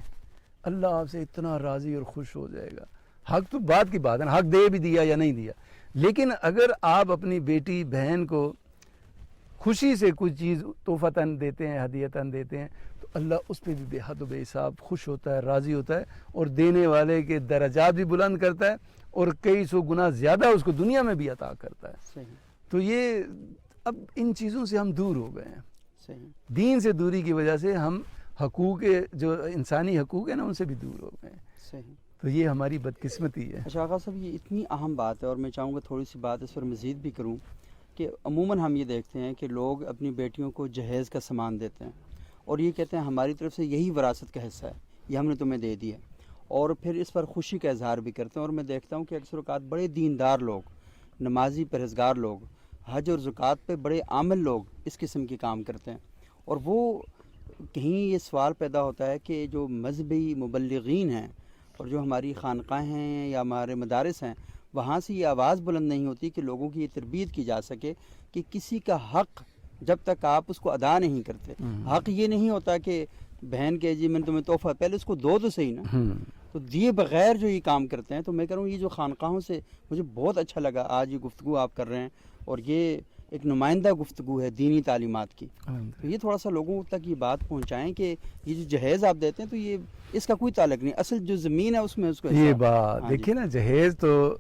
اللہ آپ سے اتنا راضی اور خوش ہو جائے گا۔ حق تو بات کی بات ہے نا، حق دے بھی دیا یا نہیں دیا، لیکن اگر آپ اپنی بیٹی بہن کو خوشی سے کچھ چیز تحفتاً دیتے ہیں، ہدیتاً دیتے ہیں، تو اللہ اس پہ بھی بے حد و بے حساب خوش ہوتا ہے، راضی ہوتا ہے، اور دینے والے کے درجات بھی بلند کرتا ہے، اور کئی سو گنا زیادہ اس کو دنیا میں بھی عطا کرتا ہے۔ صحیح۔ تو یہ اب ان چیزوں سے ہم دور ہو گئے ہیں، صحیح۔ دین سے دوری کی وجہ سے ہم حقوق، جو انسانی حقوق ہیں نا، ان سے بھی دور ہو گئے ہیں۔ صحیح۔ تو یہ ہماری بدقسمتی ہے۔ اچھا آغا صاحب، یہ اتنی اہم بات ہے، اور میں چاہوں گا تھوڑی سی بات اس پر مزید بھی کروں، کہ عموماً ہم یہ دیکھتے ہیں کہ لوگ اپنی بیٹیوں کو جہیز کا سامان دیتے ہیں، اور یہ کہتے ہیں ہماری طرف سے یہی وراثت کا حصہ ہے، یہ ہم نے تمہیں دے دیا، اور پھر اس پر خوشی کا اظہار بھی کرتے ہیں۔ اور میں دیکھتا ہوں کہ اکثر اوقات بڑے دیندار لوگ، نمازی پرہیزگار لوگ، حج اور زکوٰۃ پہ بڑے عامل لوگ اس قسم کے کام کرتے ہیں، اور وہ کہیں یہ سوال پیدا ہوتا ہے کہ جو مذہبی مبلغین ہیں اور جو ہماری خانقاہیں ہیں یا ہمارے مدارس ہیں، وہاں سے یہ آواز بلند نہیں ہوتی کہ لوگوں کی یہ تربیت کی جا سکے کہ کسی کا حق جب تک آپ اس کو ادا نہیں کرتے، حق یہ نہیں ہوتا کہ بہن کے جی میں نے تمہیں تحفہ، پہلے اس کو دو تو صحیح نا، تو دیے بغیر جو یہ کام کرتے ہیں۔ تو میں کہہ رہا ہوں یہ جو خانقاہوں سے مجھے بہت اچھا لگا آج یہ گفتگو آپ کر رہے ہیں، اور یہ ایک نمائندہ گفتگو ہے دینی تعلیمات کی، تو یہ تھوڑا سا لوگوں تک یہ بات پہنچائیں کہ یہ جو جہیز آپ دیتے ہیں تو یہ اس کا کوئی تعلق نہیں، اصل جو زمین ہے اس میں اس کو یہ بات دیکھیے نا، جہیز تو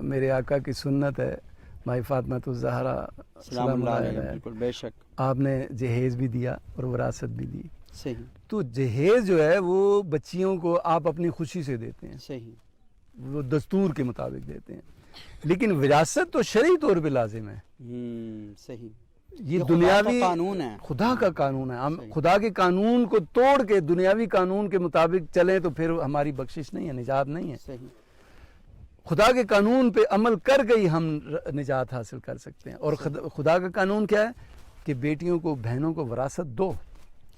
میرے آقا کی سنت ہے، مائی فاطمہ الزہرا سلام اللہ علیہ، بالکل بے شک آپ نے جہیز بھی دیا اور وراثت بھی دی۔ صحیح۔ تو جہیز جو ہے وہ بچیوں کو آپ اپنی خوشی سے دیتے ہیں، صحیح، وہ دستور کے مطابق دیتے ہیں، لیکن وراثت تو شرعی طور پہ لازم ہے۔ صحیح، یہ دنیاوی قانون ہے، خدا کا قانون ہے، ہم خدا کے قانون کو توڑ کے دنیاوی قانون کے مطابق چلیں تو پھر ہماری بخشش نہیں ہے، نجات نہیں ہے۔ صحیح، خدا کے قانون پہ عمل کر کے ہی ہم نجات حاصل کر سکتے ہیں، اور خدا کا قانون کیا ہے کہ بیٹیوں کو، بہنوں کو وراثت دو۔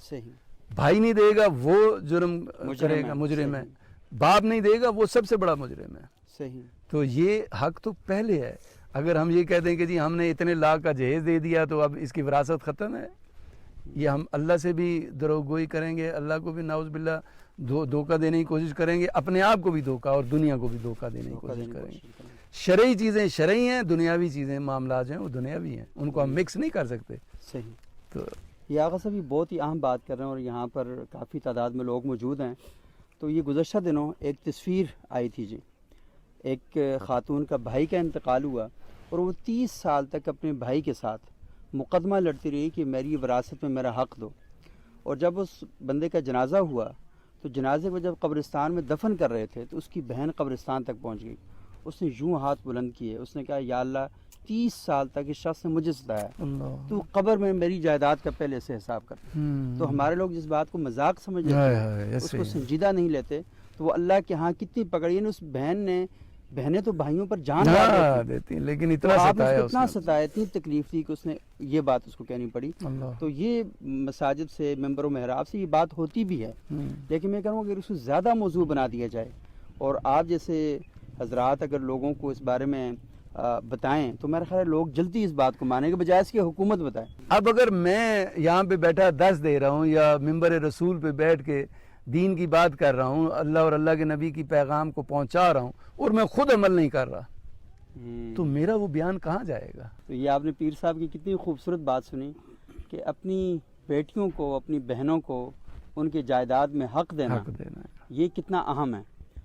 صحیح، بھائی نہیں دے گا وہ جرم کرے گا، مجرم ہے، باپ نہیں دے گا وہ سب سے بڑا مجرم ہے۔ صحیح، تو یہ حق تو پہلے ہے۔ اگر ہم یہ کہہ دیں کہ جی ہم نے اتنے لاکھ کا جہیز دے دیا تو اب اس کی وراثت ختم ہے، یہ ہم اللہ سے بھی دروغ گوئی کریں گے، اللہ کو بھی نعوذ باللہ دھوکہ دینے کی کوشش کریں گے، اپنے آپ کو بھی دھوکہ اور دنیا کو بھی دھوکہ دینے کی کوشش کریں گے۔ شرعی چیزیں شرعی ہیں، دنیاوی چیزیں، معاملات جو ہیں وہ دنیاوی ہیں، ان کو ہم مکس نہیں کر سکتے۔ صحیح۔ تو یہ آغا صاحب یہ بہت ہی اہم بات کر رہے ہیں، اور یہاں پر کافی تعداد میں لوگ موجود ہیں۔ تو یہ گزشتہ دنوں ایک تصویر آئی تھی جی، ایک خاتون کا بھائی کا انتقال ہوا، اور وہ 30 سال تک اپنے بھائی کے ساتھ مقدمہ لڑتی رہی کہ میری وراثت میں میرا حق دو، اور جب اس بندے کا جنازہ ہوا تو جنازے کو جب قبرستان میں دفن کر رہے تھے تو اس کی بہن قبرستان تک پہنچ گئی، اس نے یوں ہاتھ بلند کیے، اس نے کہا یا اللہ 30 سال تک اس شخص نے مجھے ستایا، تو قبر میں میری جائیداد کا پہلے سے حساب کر۔ تو ہمارے لوگ جس بات کو مذاق سمجھ لیتے ہیں، اس کو سنجیدہ نہیں لیتے، تو وہ اللہ کے ہاں کتنی پکڑی ہے، اس بہن نے، بہنیں تو بھائیوں پر جان دیتی ہیں، لیکن اتنا ستایا، اتنی تکلیف تھی کہ اس نے یہ بات اس کو کہنی پڑی۔ تو یہ مساجد سے، ممبر و محراب سے یہ بات ہوتی بھی ہے، لیکن میں کہوں گا اگر اس کو زیادہ موضوع بنا دیا جائے، اور آپ جیسے حضرات اگر لوگوں کو اس بارے میں بتائیں تو میرا خیال ہے لوگ جلدی اس بات کو مانیں گے، بجائے اس کی حکومت بتائے۔ اب اگر میں یہاں پہ بیٹھا 10 دے رہا ہوں یا ممبر رسول پہ بیٹھ کے دین کی بات کر رہا ہوں، اللہ اور اللہ کے نبی کی پیغام کو پہنچا رہا ہوں، اور میں خود عمل نہیں کر رہا، تو میرا وہ بیان کہاں جائے گا؟ تو یہ آپ نے پیر صاحب کی کتنی خوبصورت بات سنی کہ اپنی بیٹیوں کو، اپنی بہنوں کو ان کی جائیداد میں حق دینا یہ کتنا اہم ہے۔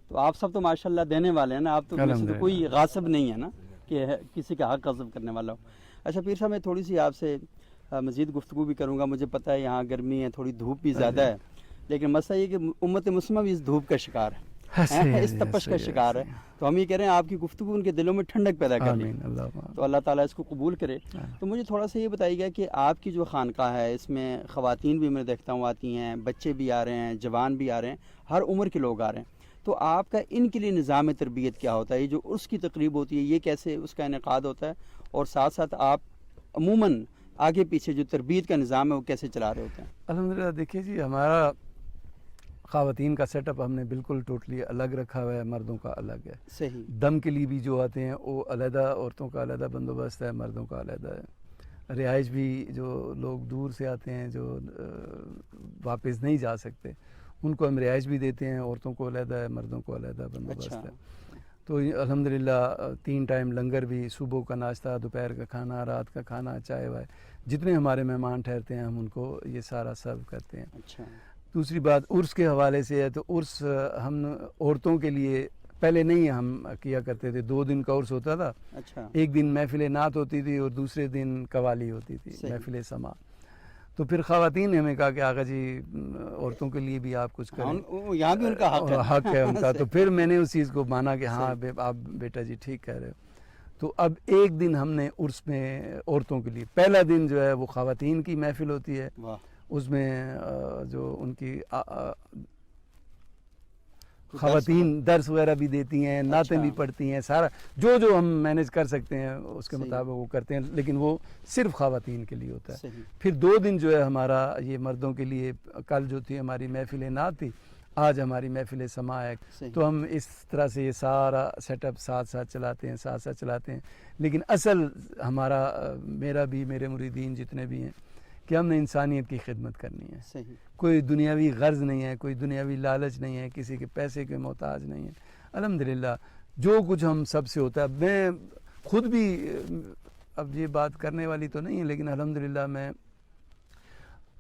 تو آپ سب تو ماشاءاللہ دینے والے ہیں نا، آپ تو کوئی غاصب نہیں ہے نا کہ کسی کا حق غصب کرنے والا ہو۔ اچھا پیر صاحب، میں تھوڑی سی آپ سے مزید گفتگو بھی کروں گا، مجھے پتہ ہے یہاں گرمی ہے، تھوڑی دھوپ بھی زیادہ ہے، لیکن مسئلہ یہ کہ امت مسلمہ بھی اس دھوپ کا شکار ہے، اس تپش کا شکار ہے، تو ہم یہ کہہ رہے ہیں آپ کی گفتگو ان کے دلوں میں ٹھنڈک پیدا کر لی، تو اللہ تعالیٰ اس کو قبول کرے۔ تو مجھے تھوڑا سا یہ بتائیے گا کہ آپ کی جو خانقاہ ہے اس میں خواتین بھی میں دیکھتا ہوں آتی ہیں، بچے بھی آ رہے ہیں، جوان بھی آ رہے ہیں، ہر عمر کے لوگ آ رہے ہیں، تو آپ کا ان کے لیے نظام تربیت کیا ہوتا ہے؟ یہ جو عرس کی تقریب ہوتی ہے یہ کیسے اس کا انعقاد ہوتا ہے؟ اور ساتھ ساتھ آپ عموماً آگے پیچھے جو تربیت کا نظام ہے وہ کیسے چلا رہے ہوتے ہیں؟ الحمدللہ دیکھیے جی، ہمارا خواتین کا سیٹ اپ ہم نے بالکل ٹوٹلی الگ رکھا ہوا ہے، مردوں کا الگ ہے. صحیح. دم کے لیے بھی جو آتے ہیں وہ علیحدہ، عورتوں کا علیحدہ بندوبست ہے، مردوں کا علیحدہ ہے. رہائش بھی جو لوگ دور سے آتے ہیں جو واپس نہیں جا سکتے ان کو ہم رہائش بھی دیتے ہیں، عورتوں کو علیحدہ ہے، مردوں کو علیحدہ بندوبست ہے. تو الحمدللہ 3 ٹائم لنگر بھی، صبح کا ناشتہ، دوپہر کا کھانا، رات کا کھانا، چائے وائے، جتنے ہمارے مہمان ٹھہرتے ہیں ہم ان کو یہ سارا سرو کرتے ہیں. اچھا. دوسری بات عرس کے حوالے سے ہے تو عرس ہم عورتوں کے لیے پہلے نہیں ہم کیا کرتے تھے. 2 دن کا عرس ہوتا تھا. اچھا. ایک دن محفل نعت ہوتی تھی اور دوسرے دن قوالی ہوتی تھی، محفل سما. تو پھر خواتین نے ہمیں کہا کہ آقا جی عورتوں کے لیے بھی آپ کچھ کریں، یہاں بھی ان کا حق ہے ان کا. تو پھر میں نے اس چیز کو مانا کہ ہاں آپ بیٹا جی ٹھیک کہہ رہے ہو. تو اب ایک دن ہم نے عرس میں عورتوں کے لیے، پہلا دن جو ہے وہ خواتین کی محفل ہوتی ہے. اس میں جو ان کی خواتین درس وغیرہ بھی دیتی ہیں، نعتیں بھی پڑھتی ہیں، سارا جو ہم مینیج کر سکتے ہیں اس کے مطابق وہ کرتے ہیں، لیکن وہ صرف خواتین کے لیے ہوتا ہے. پھر 2 دن جو ہے ہمارا یہ مردوں کے لیے، کل جو تھی ہماری محفل نعت تھی، آج ہماری محفل سما ہے. تو ہم اس طرح سے یہ سارا سیٹ اپ ساتھ چلاتے ہیں. لیکن اصل ہمارا، میرا بھی، میرے مریدین جتنے بھی ہیں، کہ ہم نے انسانیت کی خدمت کرنی ہے. کوئی دنیاوی غرض نہیں ہے، کوئی دنیاوی لالچ نہیں ہے، کسی کے پیسے کے محتاج نہیں ہے. الحمدللہ جو کچھ ہم سب سے ہوتا ہے. میں خود بھی اب یہ بات کرنے والی تو نہیں ہے، لیکن الحمدللہ میں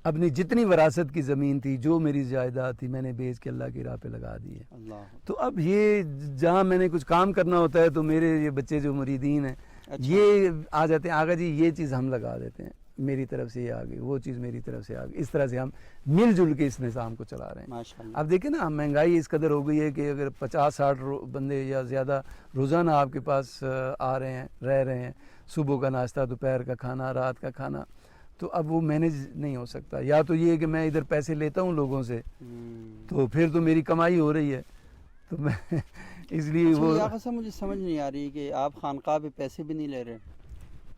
اپنی جتنی وراثت کی زمین تھی، جو میری جائیداد تھی، میں نے بیچ کے اللہ کی راہ پہ لگا دی ہے. تو اب یہ جہاں میں نے کچھ کام کرنا ہوتا ہے تو میرے یہ بچے جو مریدین ہیں یہ آ جاتے ہیں، آقا جی یہ چیز ہم لگا دیتے ہیں، میری طرف سے یہ آ گئی، وہ چیز میری طرف سے آ گئی. اس طرح سے ہم مل جل کے اس نظام کو چلا رہے ہیں. اب دیکھیں نا، مہنگائی اس قدر ہو گئی ہے کہ اگر 50-60 بندے یا زیادہ روزانہ آپ کے پاس آ رہے ہیں، رہ رہے ہیں، صبح کا ناشتہ، دوپہر کا کھانا، رات کا کھانا، تو اب وہ مینیج نہیں ہو سکتا. یا تو یہ کہ میں ادھر پیسے لیتا ہوں لوگوں سے، تو پھر تو میری کمائی ہو رہی ہے، تو میں اس لیے وہ مجھے سمجھ نہیں آ رہی کہ آپ خانقاہ پہ پیسے بھی نہیں لے رہے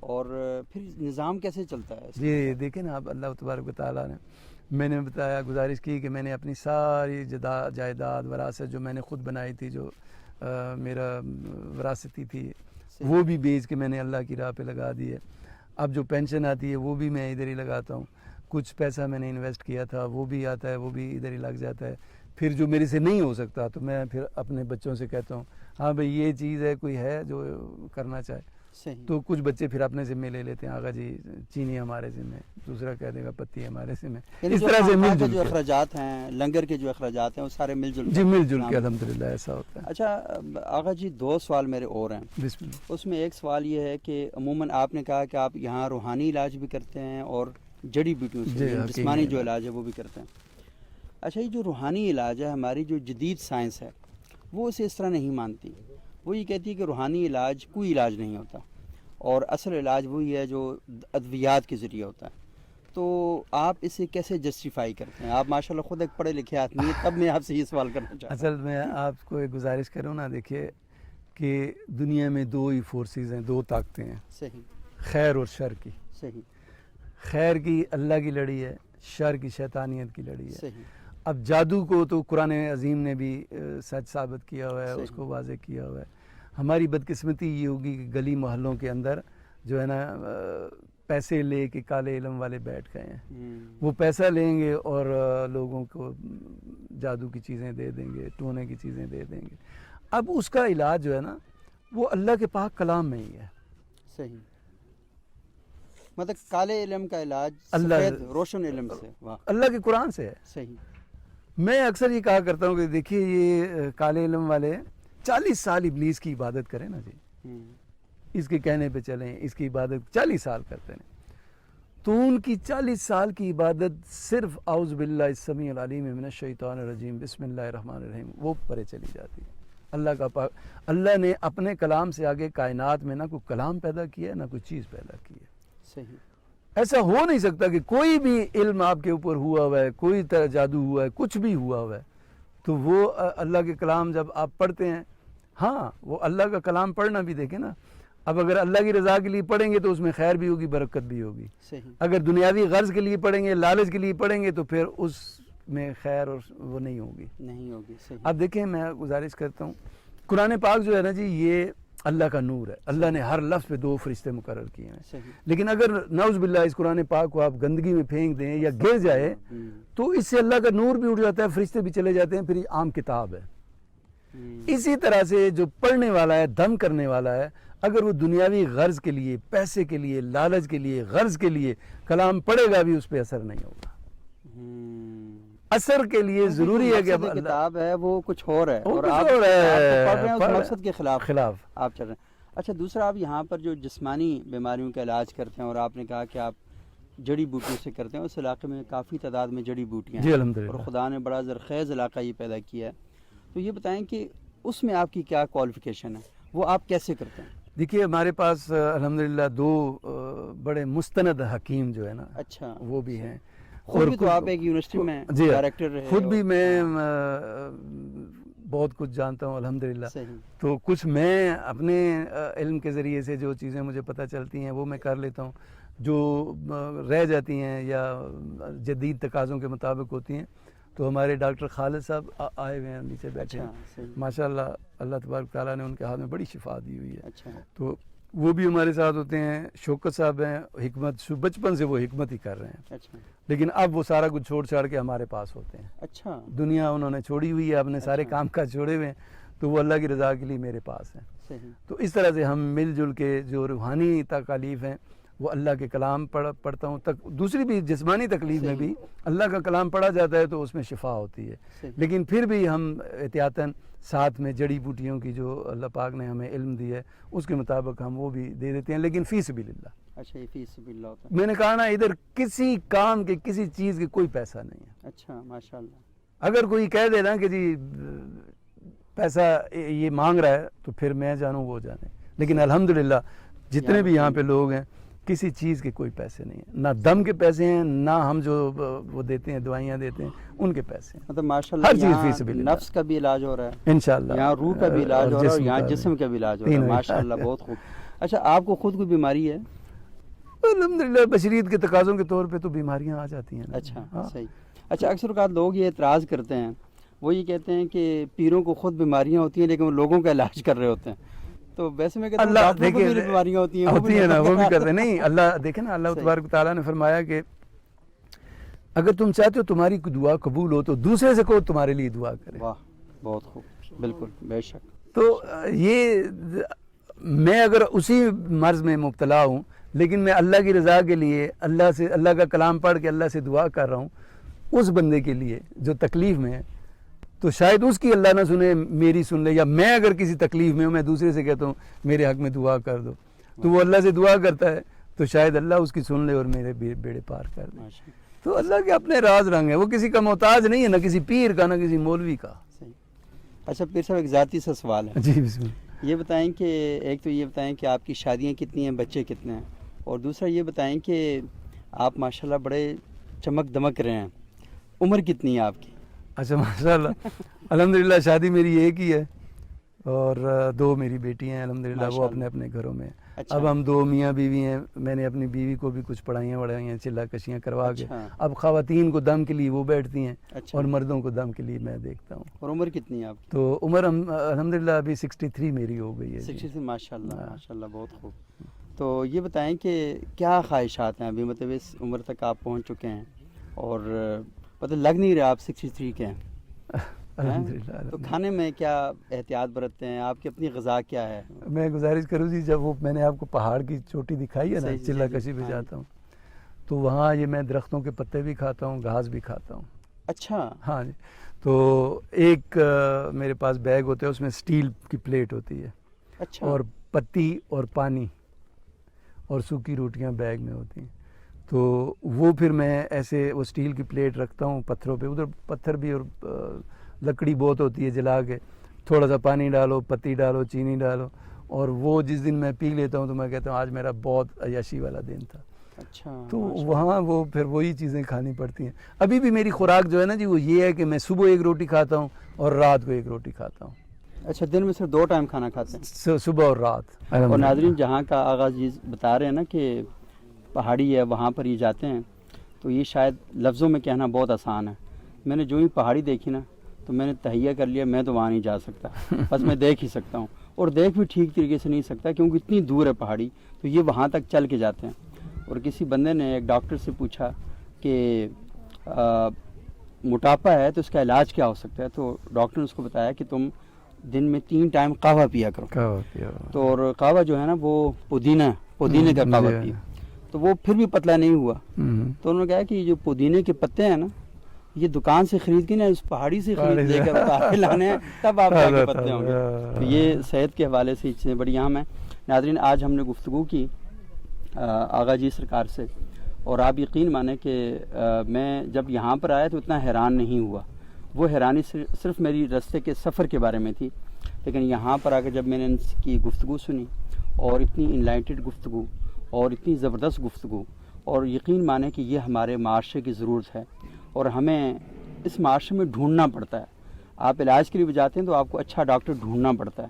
اور پھر نظام کیسے چلتا ہے؟ جی دیکھیں نا، آپ اللہ تبارک و تعالیٰ نے، میں نے بتایا، گزارش کی کہ میں نے اپنی ساری جائیداد وراثت جو میں نے خود بنائی تھی، جو میرا وراثتی تھی، وہ بھی بیچ کے میں نے اللہ کی راہ پہ لگا دی ہے. اب جو پینشن آتی ہے وہ بھی میں ادھر ہی لگاتا ہوں. کچھ پیسہ میں نے انویسٹ کیا تھا وہ بھی آتا ہے، وہ بھی ادھر ہی لگ جاتا ہے. پھر جو میرے سے نہیں ہو سکتا تو میں پھر اپنے بچوں سے کہتا ہوں ہاں بھئی یہ چیز ہے، کوئی ہے جو کرنا چاہے. تو کچھ بچے پھر اپنے ذمہ لے لیتے ہیں، آقا جی چینی ہمارے ذمہ، دوسرا کہہ دے گا پتی ہمارے ذمہ. اس طرح سے مل جل کے جو اخراجات ہیں، لنگر کے جو اخراجات ہیں، وہ سارے مل جل کے الحمدللہ ایسا ہوتا ہے. اچھا آقا جی، 2 سوال میرے اور ہیں. بسم اللہ. اس میں ایک سوال یہ ہے کہ عموماً آپ نے کہا کہ آپ یہاں روحانی علاج بھی کرتے ہیں اور جڑی بوٹیوں سے جسمانی جو علاج ہے وہ بھی کرتے ہیں. اچھا، یہ جو روحانی علاج ہے، ہماری جو جدید سائنس ہے وہ اسے اس طرح نہیں مانتی. وہ یہ کہتی ہے کہ روحانی علاج کوئی علاج نہیں ہوتا اور اصل علاج وہی ہے جو ادویات کے ذریعے ہوتا ہے. تو آپ اسے کیسے جسٹیفائی کرتے ہیں؟ آپ ماشاءاللہ خود ایک پڑھے لکھے آدمی ہیں، تب میں آپ سے یہ سوال کرنا چاہتا ہوں. اصل میں آپ کو ایک گزارش کروں نا، دیکھیے کہ دنیا میں 2 ہی فورسز ہیں، 2 طاقتیں ہیں. صحیح. خیر اور شر کی. صحیح. خیر کی اللہ کی لڑی ہے، شر کی شیطانیت کی لڑی ہے. صحیح. اب جادو کو تو قرآن عظیم نے بھی سچ ثابت کیا ہوا ہے، اس کو واضح کیا ہوا ہے. ہماری بدقسمتی یہ ہوگی کہ گلی محلوں کے اندر جو ہے نا پیسے لے کے کالے علم والے بیٹھ گئے ہیں. وہ پیسہ لیں گے اور لوگوں کو جادو کی چیزیں دے دیں گے، ٹونے کی چیزیں دے دیں گے. اب اس کا علاج جو ہے نا وہ اللہ کے پاک کلام میں ہی ہے. صحیح. مطلب کالے علم کا علاج سفید روشن علم سے، اللہ کے قرآن سے ہے. صحیح. میں اکثر یہ کہا کرتا ہوں کہ دیکھیے یہ کالے علم والے 40 سال ابلیس کی عبادت کریں نا جی، اس کے کہنے پہ چلیں، اس کی عبادت 40 سال کرتے ہیں، تو ان کی 40 سال کی عبادت صرف اعوذ باللہ السمیع العلیم من الشیطان الرجیم بسم اللہ الرحمن الرحیم وہ پرے چلی جاتی ہے. اللہ کا پاک، اللہ نے اپنے کلام سے آگے کائنات میں نہ کوئی کلام پیدا کیا ہے نہ کوئی چیز پیدا کی ہے. صحیح. ایسا ہو نہیں سکتا کہ کوئی بھی علم آپ کے اوپر ہوا ہوا ہے، کوئی طرح جادو ہوا ہے، کچھ بھی ہوا ہوا ہے، تو وہ اللہ کے کلام جب آپ پڑھتے ہیں، ہاں وہ اللہ کا کلام پڑھنا بھی دیکھیں نا، اب اگر اللہ کی رضا کے لیے پڑھیں گے تو اس میں خیر بھی ہوگی، برکت بھی ہوگی. صحیح. اگر دنیاوی غرض کے لیے پڑھیں گے، لالچ کے لیے پڑھیں گے، تو پھر اس میں خیر اور وہ نہیں ہوگی. صحیح. اب دیکھیں میں گزارش کرتا ہوں، قرآن پاک جو ہے نا جی یہ اللہ کا نور ہے. اللہ نے ہر لفظ پہ 2 فرشتے مقرر کیے ہیں. صحیح. لیکن اگر نعوذ باللہ اس قرآن پاک کو آپ گندگی میں پھینک دیں یا گر جائے تو اس سے اللہ کا نور بھی اٹھ جاتا ہے، فرشتے بھی چلے جاتے ہیں، پھر یہ عام کتاب ہے. اسی طرح سے جو پڑھنے والا ہے، دم کرنے والا ہے، اگر وہ دنیاوی غرض کے لیے، پیسے کے لیے، لالچ کے لیے، غرض کے لیے کلام پڑھے گا بھی اس پہ اثر نہیں ہوگا. اثر کے لیے ضروری ہے کہ اب کتاب ہے وہ کچھ اور ہے اور کچھ آپ اور ہے، پڑھ رہے ہیں اس مقصد کے خلاف آپ چل رہے ہیں. اچھا دوسرا، آپ یہاں پر جو جسمانی بیماریوں کا علاج کرتے ہیں اور آپ نے کہا کہ آپ جڑی بوٹیوں سے کرتے ہیں، اس علاقے میں کافی تعداد میں جڑی بوٹیاں جی ہیں الحمدللہ، اور خدا نے بڑا زرخیز علاقہ یہ پیدا کیا ہے. تو یہ بتائیں کہ اس میں آپ کی کیا کوالیفیکیشن ہے، وہ آپ کیسے کرتے ہیں؟ دیکھیے ہمارے پاس الحمدللہ 2 بڑے مستند حکیم جو ہے نا، اچھا وہ بھی ہیں. خود بھی تو آپ ایک یونیورسٹی میں ڈائریکٹر رہے، خود بھی میں بہت کچھ جانتا ہوں الحمدللہ. تو کچھ میں اپنے علم کے ذریعے سے جو چیزیں مجھے پتہ چلتی ہیں وہ میں کر لیتا ہوں، جو رہ جاتی ہیں یا جدید تقاضوں کے مطابق ہوتی ہیں تو ہمارے ڈاکٹر خالد صاحب آئے ہوئے ہیں، نیچے بیٹھے ہیں. ماشاءاللہ اللہ تبارک تعالیٰ نے ان کے ہاتھ میں بڑی شفا دی ہوئی ہے. تو وہ بھی ہمارے ساتھ ہوتے ہیں. شوکت صاحب ہیں، حکمت بچپن سے وہ حکمت ہی کر رہے ہیں، لیکن اب وہ سارا کچھ چھوڑ کے ہمارے پاس ہوتے ہیں. اچھا دنیا انہوں نے چھوڑی ہوئی ہے، اپنے سارے کام کاج چھوڑے ہوئے ہیں، تو وہ اللہ کی رضا کے لیے میرے پاس ہیں. تو اس طرح سے ہم مل جل کے جو روحانی تکالیف ہیں وہ اللہ کے کلام پڑھتا ہوں. دوسری بھی جسمانی تکلیف میں بھی اللہ کا کلام پڑھا جاتا ہے تو اس میں شفا ہوتی ہے. لیکن پھر بھی ہم احتیاطاً ساتھ میں جڑی بوٹیوں کی جو اللہ پاک نے ہمیں علم دی ہے اس کے مطابق ہم وہ بھی دے دیتے ہیں، لیکن فی سبیل اللہ. اچھا فی سبیل اللہ ہوتا ہے. میں نے کہا نا ادھر کسی کام کے کسی چیز کے کوئی پیسہ نہیں ہے. اچھا ماشاءاللہ. اگر کوئی کہہ دے نا کہ جی پیسہ یہ مانگ رہا ہے تو پھر میں جانوں وہ جانے، لیکن الحمدللہ جتنے بھی یہاں پہ لوگ ہیں کسی چیز کے کوئی پیسے نہیں ہیں، نہ دم کے پیسے ہیں، نہ ہم جو وہ دیتے ہیں دوائیاں دیتے ہیں ان کے پیسے ہیں. مطلب ماشاءاللہ ہر چیز فی سبیل اللہ. نفس کا بھی علاج ہو رہا ہے انشاءاللہ، یہاں روح کا بھی علاج ہو رہا ہے اور یہاں جسم کا بھی علاج ہو رہا ہے. ماشاءاللہ بہت خوب. اچھا آپ کو خود کوئی بیماری ہے؟ الحمدللہ بشریت کے تقاضوں کے طور پہ تو بیماریاں آ جاتی ہیں. اچھا صحیح. اچھا اکثر اوقات لوگ یہ اعتراض کرتے ہیں، وہ یہ کہتے ہیں کہ پیروں کو خود بیماریاں ہوتی ہیں لیکن وہ لوگوں کا علاج کر رہے ہوتے ہیں. تو ویسے میں کہتا ہوں ڈاکٹروں کو بھی بیماریاں ہوتی ہیں نا، وہ بھی کرتے ہیں. نہیں اللہ دیکھیں نا، اللہ تبارک تعالیٰ نے فرمایا کہ اگر تم چاہتے ہو تمہاری کوئی دعا قبول ہو تو دوسرے سے کہو تمہارے لیے دعا کرے. واہ بہت خوب، بالکل بے شک. تو یہ میں اگر اسی مرض میں مبتلا ہوں لیکن میں اللہ کی رضا کے لیے اللہ کا کلام پڑھ کے اللہ سے دعا کر رہا ہوں اس بندے کے لیے جو تکلیف میں ہے، تو شاید اس کی اللہ نہ سنے، میری سن لے. یا میں اگر کسی تکلیف میں ہوں میں دوسرے سے کہتا ہوں میرے حق میں دعا کر دو، تو وہ اللہ سے دعا کرتا ہے تو شاید اللہ اس کی سن لے اور میرے بیڑے پار کر دے. تو اللہ کے اپنے راز رنگ ہے، وہ کسی کا محتاج نہیں ہے، نہ کسی پیر کا نہ کسی مولوی کا. اچھا پیر صاحب ایک ذاتی سا سوال ہے. جی بسم اللہ. یہ بتائیں کہ ایک تو یہ بتائیں کہ آپ کی شادیاں کتنی ہیں، بچے کتنے ہیں، اور دوسرا یہ بتائیں کہ آپ ماشاءاللہ بڑے چمک دمک رہے ہیں، عمر کتنی ہے آپ کی؟ اچھا ماشاءاللہ الحمدللہ شادی میری ایک ہی ہے اور 2 میری بیٹی ہیں الحمدللہ، وہ اپنے اپنے گھروں میں. اب ہم 2 میاں بیوی ہیں. میں نے اپنی بیوی کو بھی کچھ پڑھائیاں وڑھائی ہیں، چلا کشیاں کروا کے. اب خواتین کو دم کے لیے وہ بیٹھتی ہیں اور مردوں کو دم کے لیے میں دیکھتا ہوں. اور عمر کتنی ہے آپ کی؟ تو عمر الحمدللہ ابھی 63 میری ہو گئی ہے. 63 ماشاءاللہ ماشاءاللہ بہت خوب. تو یہ بتائیں کہ کیا خواہشات ہیں ابھی، مطلب اس عمر تک آپ پہنچ چکے ہیں اور مطلب لگ نہیں رہا آپ 63 کے ہیں. الحمدللہ. تو کھانے میں کیا احتیاط برتتے ہیں، آپ کی اپنی غذا کیا ہے؟ میں گزارش کروں جی، جب وہ میں نے آپ کو پہاڑ کی چوٹی دکھائی ہے نا، چلا کشی پہ جاتا ہوں تو وہاں یہ میں درختوں کے پتے بھی کھاتا ہوں، گھاس بھی کھاتا ہوں. اچھا ہاں جی. تو ایک میرے پاس بیگ ہوتا ہے، اس میں سٹیل کی پلیٹ ہوتی ہے. اچھا. اور پتی اور پانی اور سوکھی روٹیاں بیگ میں ہوتی ہیں. تو وہ پھر میں ایسے وہ سٹیل کی پلیٹ رکھتا ہوں پتھروں پہ. ادھر پتھر بھی اور لکڑی بہت ہوتی ہے، جلا کے تھوڑا سا پانی ڈالو، پتی ڈالو، چینی ڈالو، اور وہ جس دن میں پی لیتا ہوں تو میں کہتا ہوں آج میرا بہت عیاشی والا دن تھا. اچھا. تو وہاں وہ پھر وہی چیزیں کھانی پڑتی ہیں. ابھی بھی میری خوراک جو ہے نا جی وہ یہ ہے کہ میں صبح 1 روٹی کھاتا ہوں اور رات کو 1 روٹی کھاتا ہوں. اچھا دن میں صرف 2 ٹائم کھانا کھاتے ہیں؟ صبح اور رات۔ اور ناظرین جہاں کا آغا جی بتا رہے ہیں نا کہ پہاڑی ہے وہاں پر یہ جاتے ہیں، تو یہ شاید لفظوں میں کہنا بہت آسان ہے، میں نے جو ہی پہاڑی دیکھی نا تو میں نے تہیہ کر لیا میں تو وہاں نہیں جا سکتا، بس میں دیکھ ہی سکتا ہوں، اور دیکھ بھی ٹھیک طریقے سے نہیں سکتا کیونکہ اتنی دور ہے پہاڑی، تو یہ وہاں تک چل کے جاتے ہیں۔ اور کسی بندے نے ایک ڈاکٹر سے پوچھا کہ موٹاپا ہے تو اس کا علاج کیا ہو سکتا ہے، تو ڈاکٹر نے اس کو بتایا کہ تم دن میں 3 ٹائم قہوہ پیا کرو، تو اور قہوہ جو ہے نا وہ پودینے کا قہوہ پیا، تو وہ پھر بھی پتلا نہیں ہوا۔ تو انہوں نے کہا کہ یہ جو پودینے کے پتے ہیں نا یہ دکان سے خرید کے نا اس پہاڑی سے خرید لے کر لانے ہیں تب آپ کے پتے ہوں گے۔ تو یہ صحت کے حوالے سے چیزیں بڑی اہم ہیں۔ ناظرین آج ہم نے گفتگو کی آغا جی سرکار سے، اور آپ یقین مانیں کہ میں جب یہاں پر آیا تو اتنا حیران نہیں ہوا، وہ حیرانی صرف میری راستے کے سفر کے بارے میں تھی، لیکن یہاں پر آ کے جب میں نے ان کی گفتگو سنی اور اتنی انلائٹڈ گفتگو اور اتنی زبردست گفتگو، اور یقین مانیں کہ یہ ہمارے معاشرے کی ضرورت ہے اور ہمیں اس معاشرے میں ڈھونڈنا پڑتا ہے۔ آپ علاج کے لیے بھی جاتے ہیں تو آپ کو اچھا ڈاکٹر ڈھونڈنا پڑتا ہے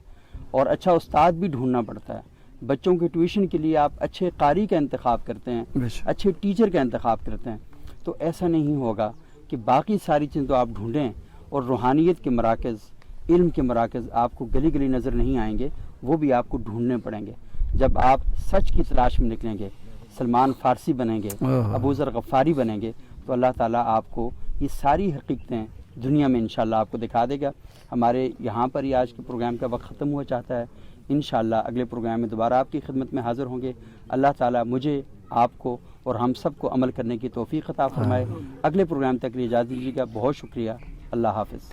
اور اچھا استاد بھی ڈھونڈنا پڑتا ہے۔ بچوں کے ٹیوشن کے لیے آپ اچھے قاری کا انتخاب کرتے ہیں، اچھے ٹیچر کا انتخاب کرتے ہیں، تو ایسا نہیں ہوگا کہ باقی ساری چیزیں تو آپ ڈھونڈیں اور روحانیت کے مراکز، علم کے مراکز آپ کو گلی گلی نظر نہیں آئیں گے، وہ بھی آپ کو ڈھونڈنے پڑیں گے۔ جب آپ سچ کی تلاش میں نکلیں گے، سلمان فارسی بنیں گے، ابو ذر غفاری بنیں گے، تو اللہ تعالیٰ آپ کو یہ ساری حقیقتیں دنیا میں انشاءاللہ آپ کو دکھا دے گا۔ ہمارے یہاں پر ہی آج کے پروگرام کا وقت ختم ہوا چاہتا ہے، انشاءاللہ اگلے پروگرام میں دوبارہ آپ کی خدمت میں حاضر ہوں گے۔ اللہ تعالیٰ مجھے، آپ کو اور ہم سب کو عمل کرنے کی توفیق عطا فرمائے۔ اگلے پروگرام تک کے لیے اجازت دیجیے گا، بہت شکریہ، اللہ حافظ۔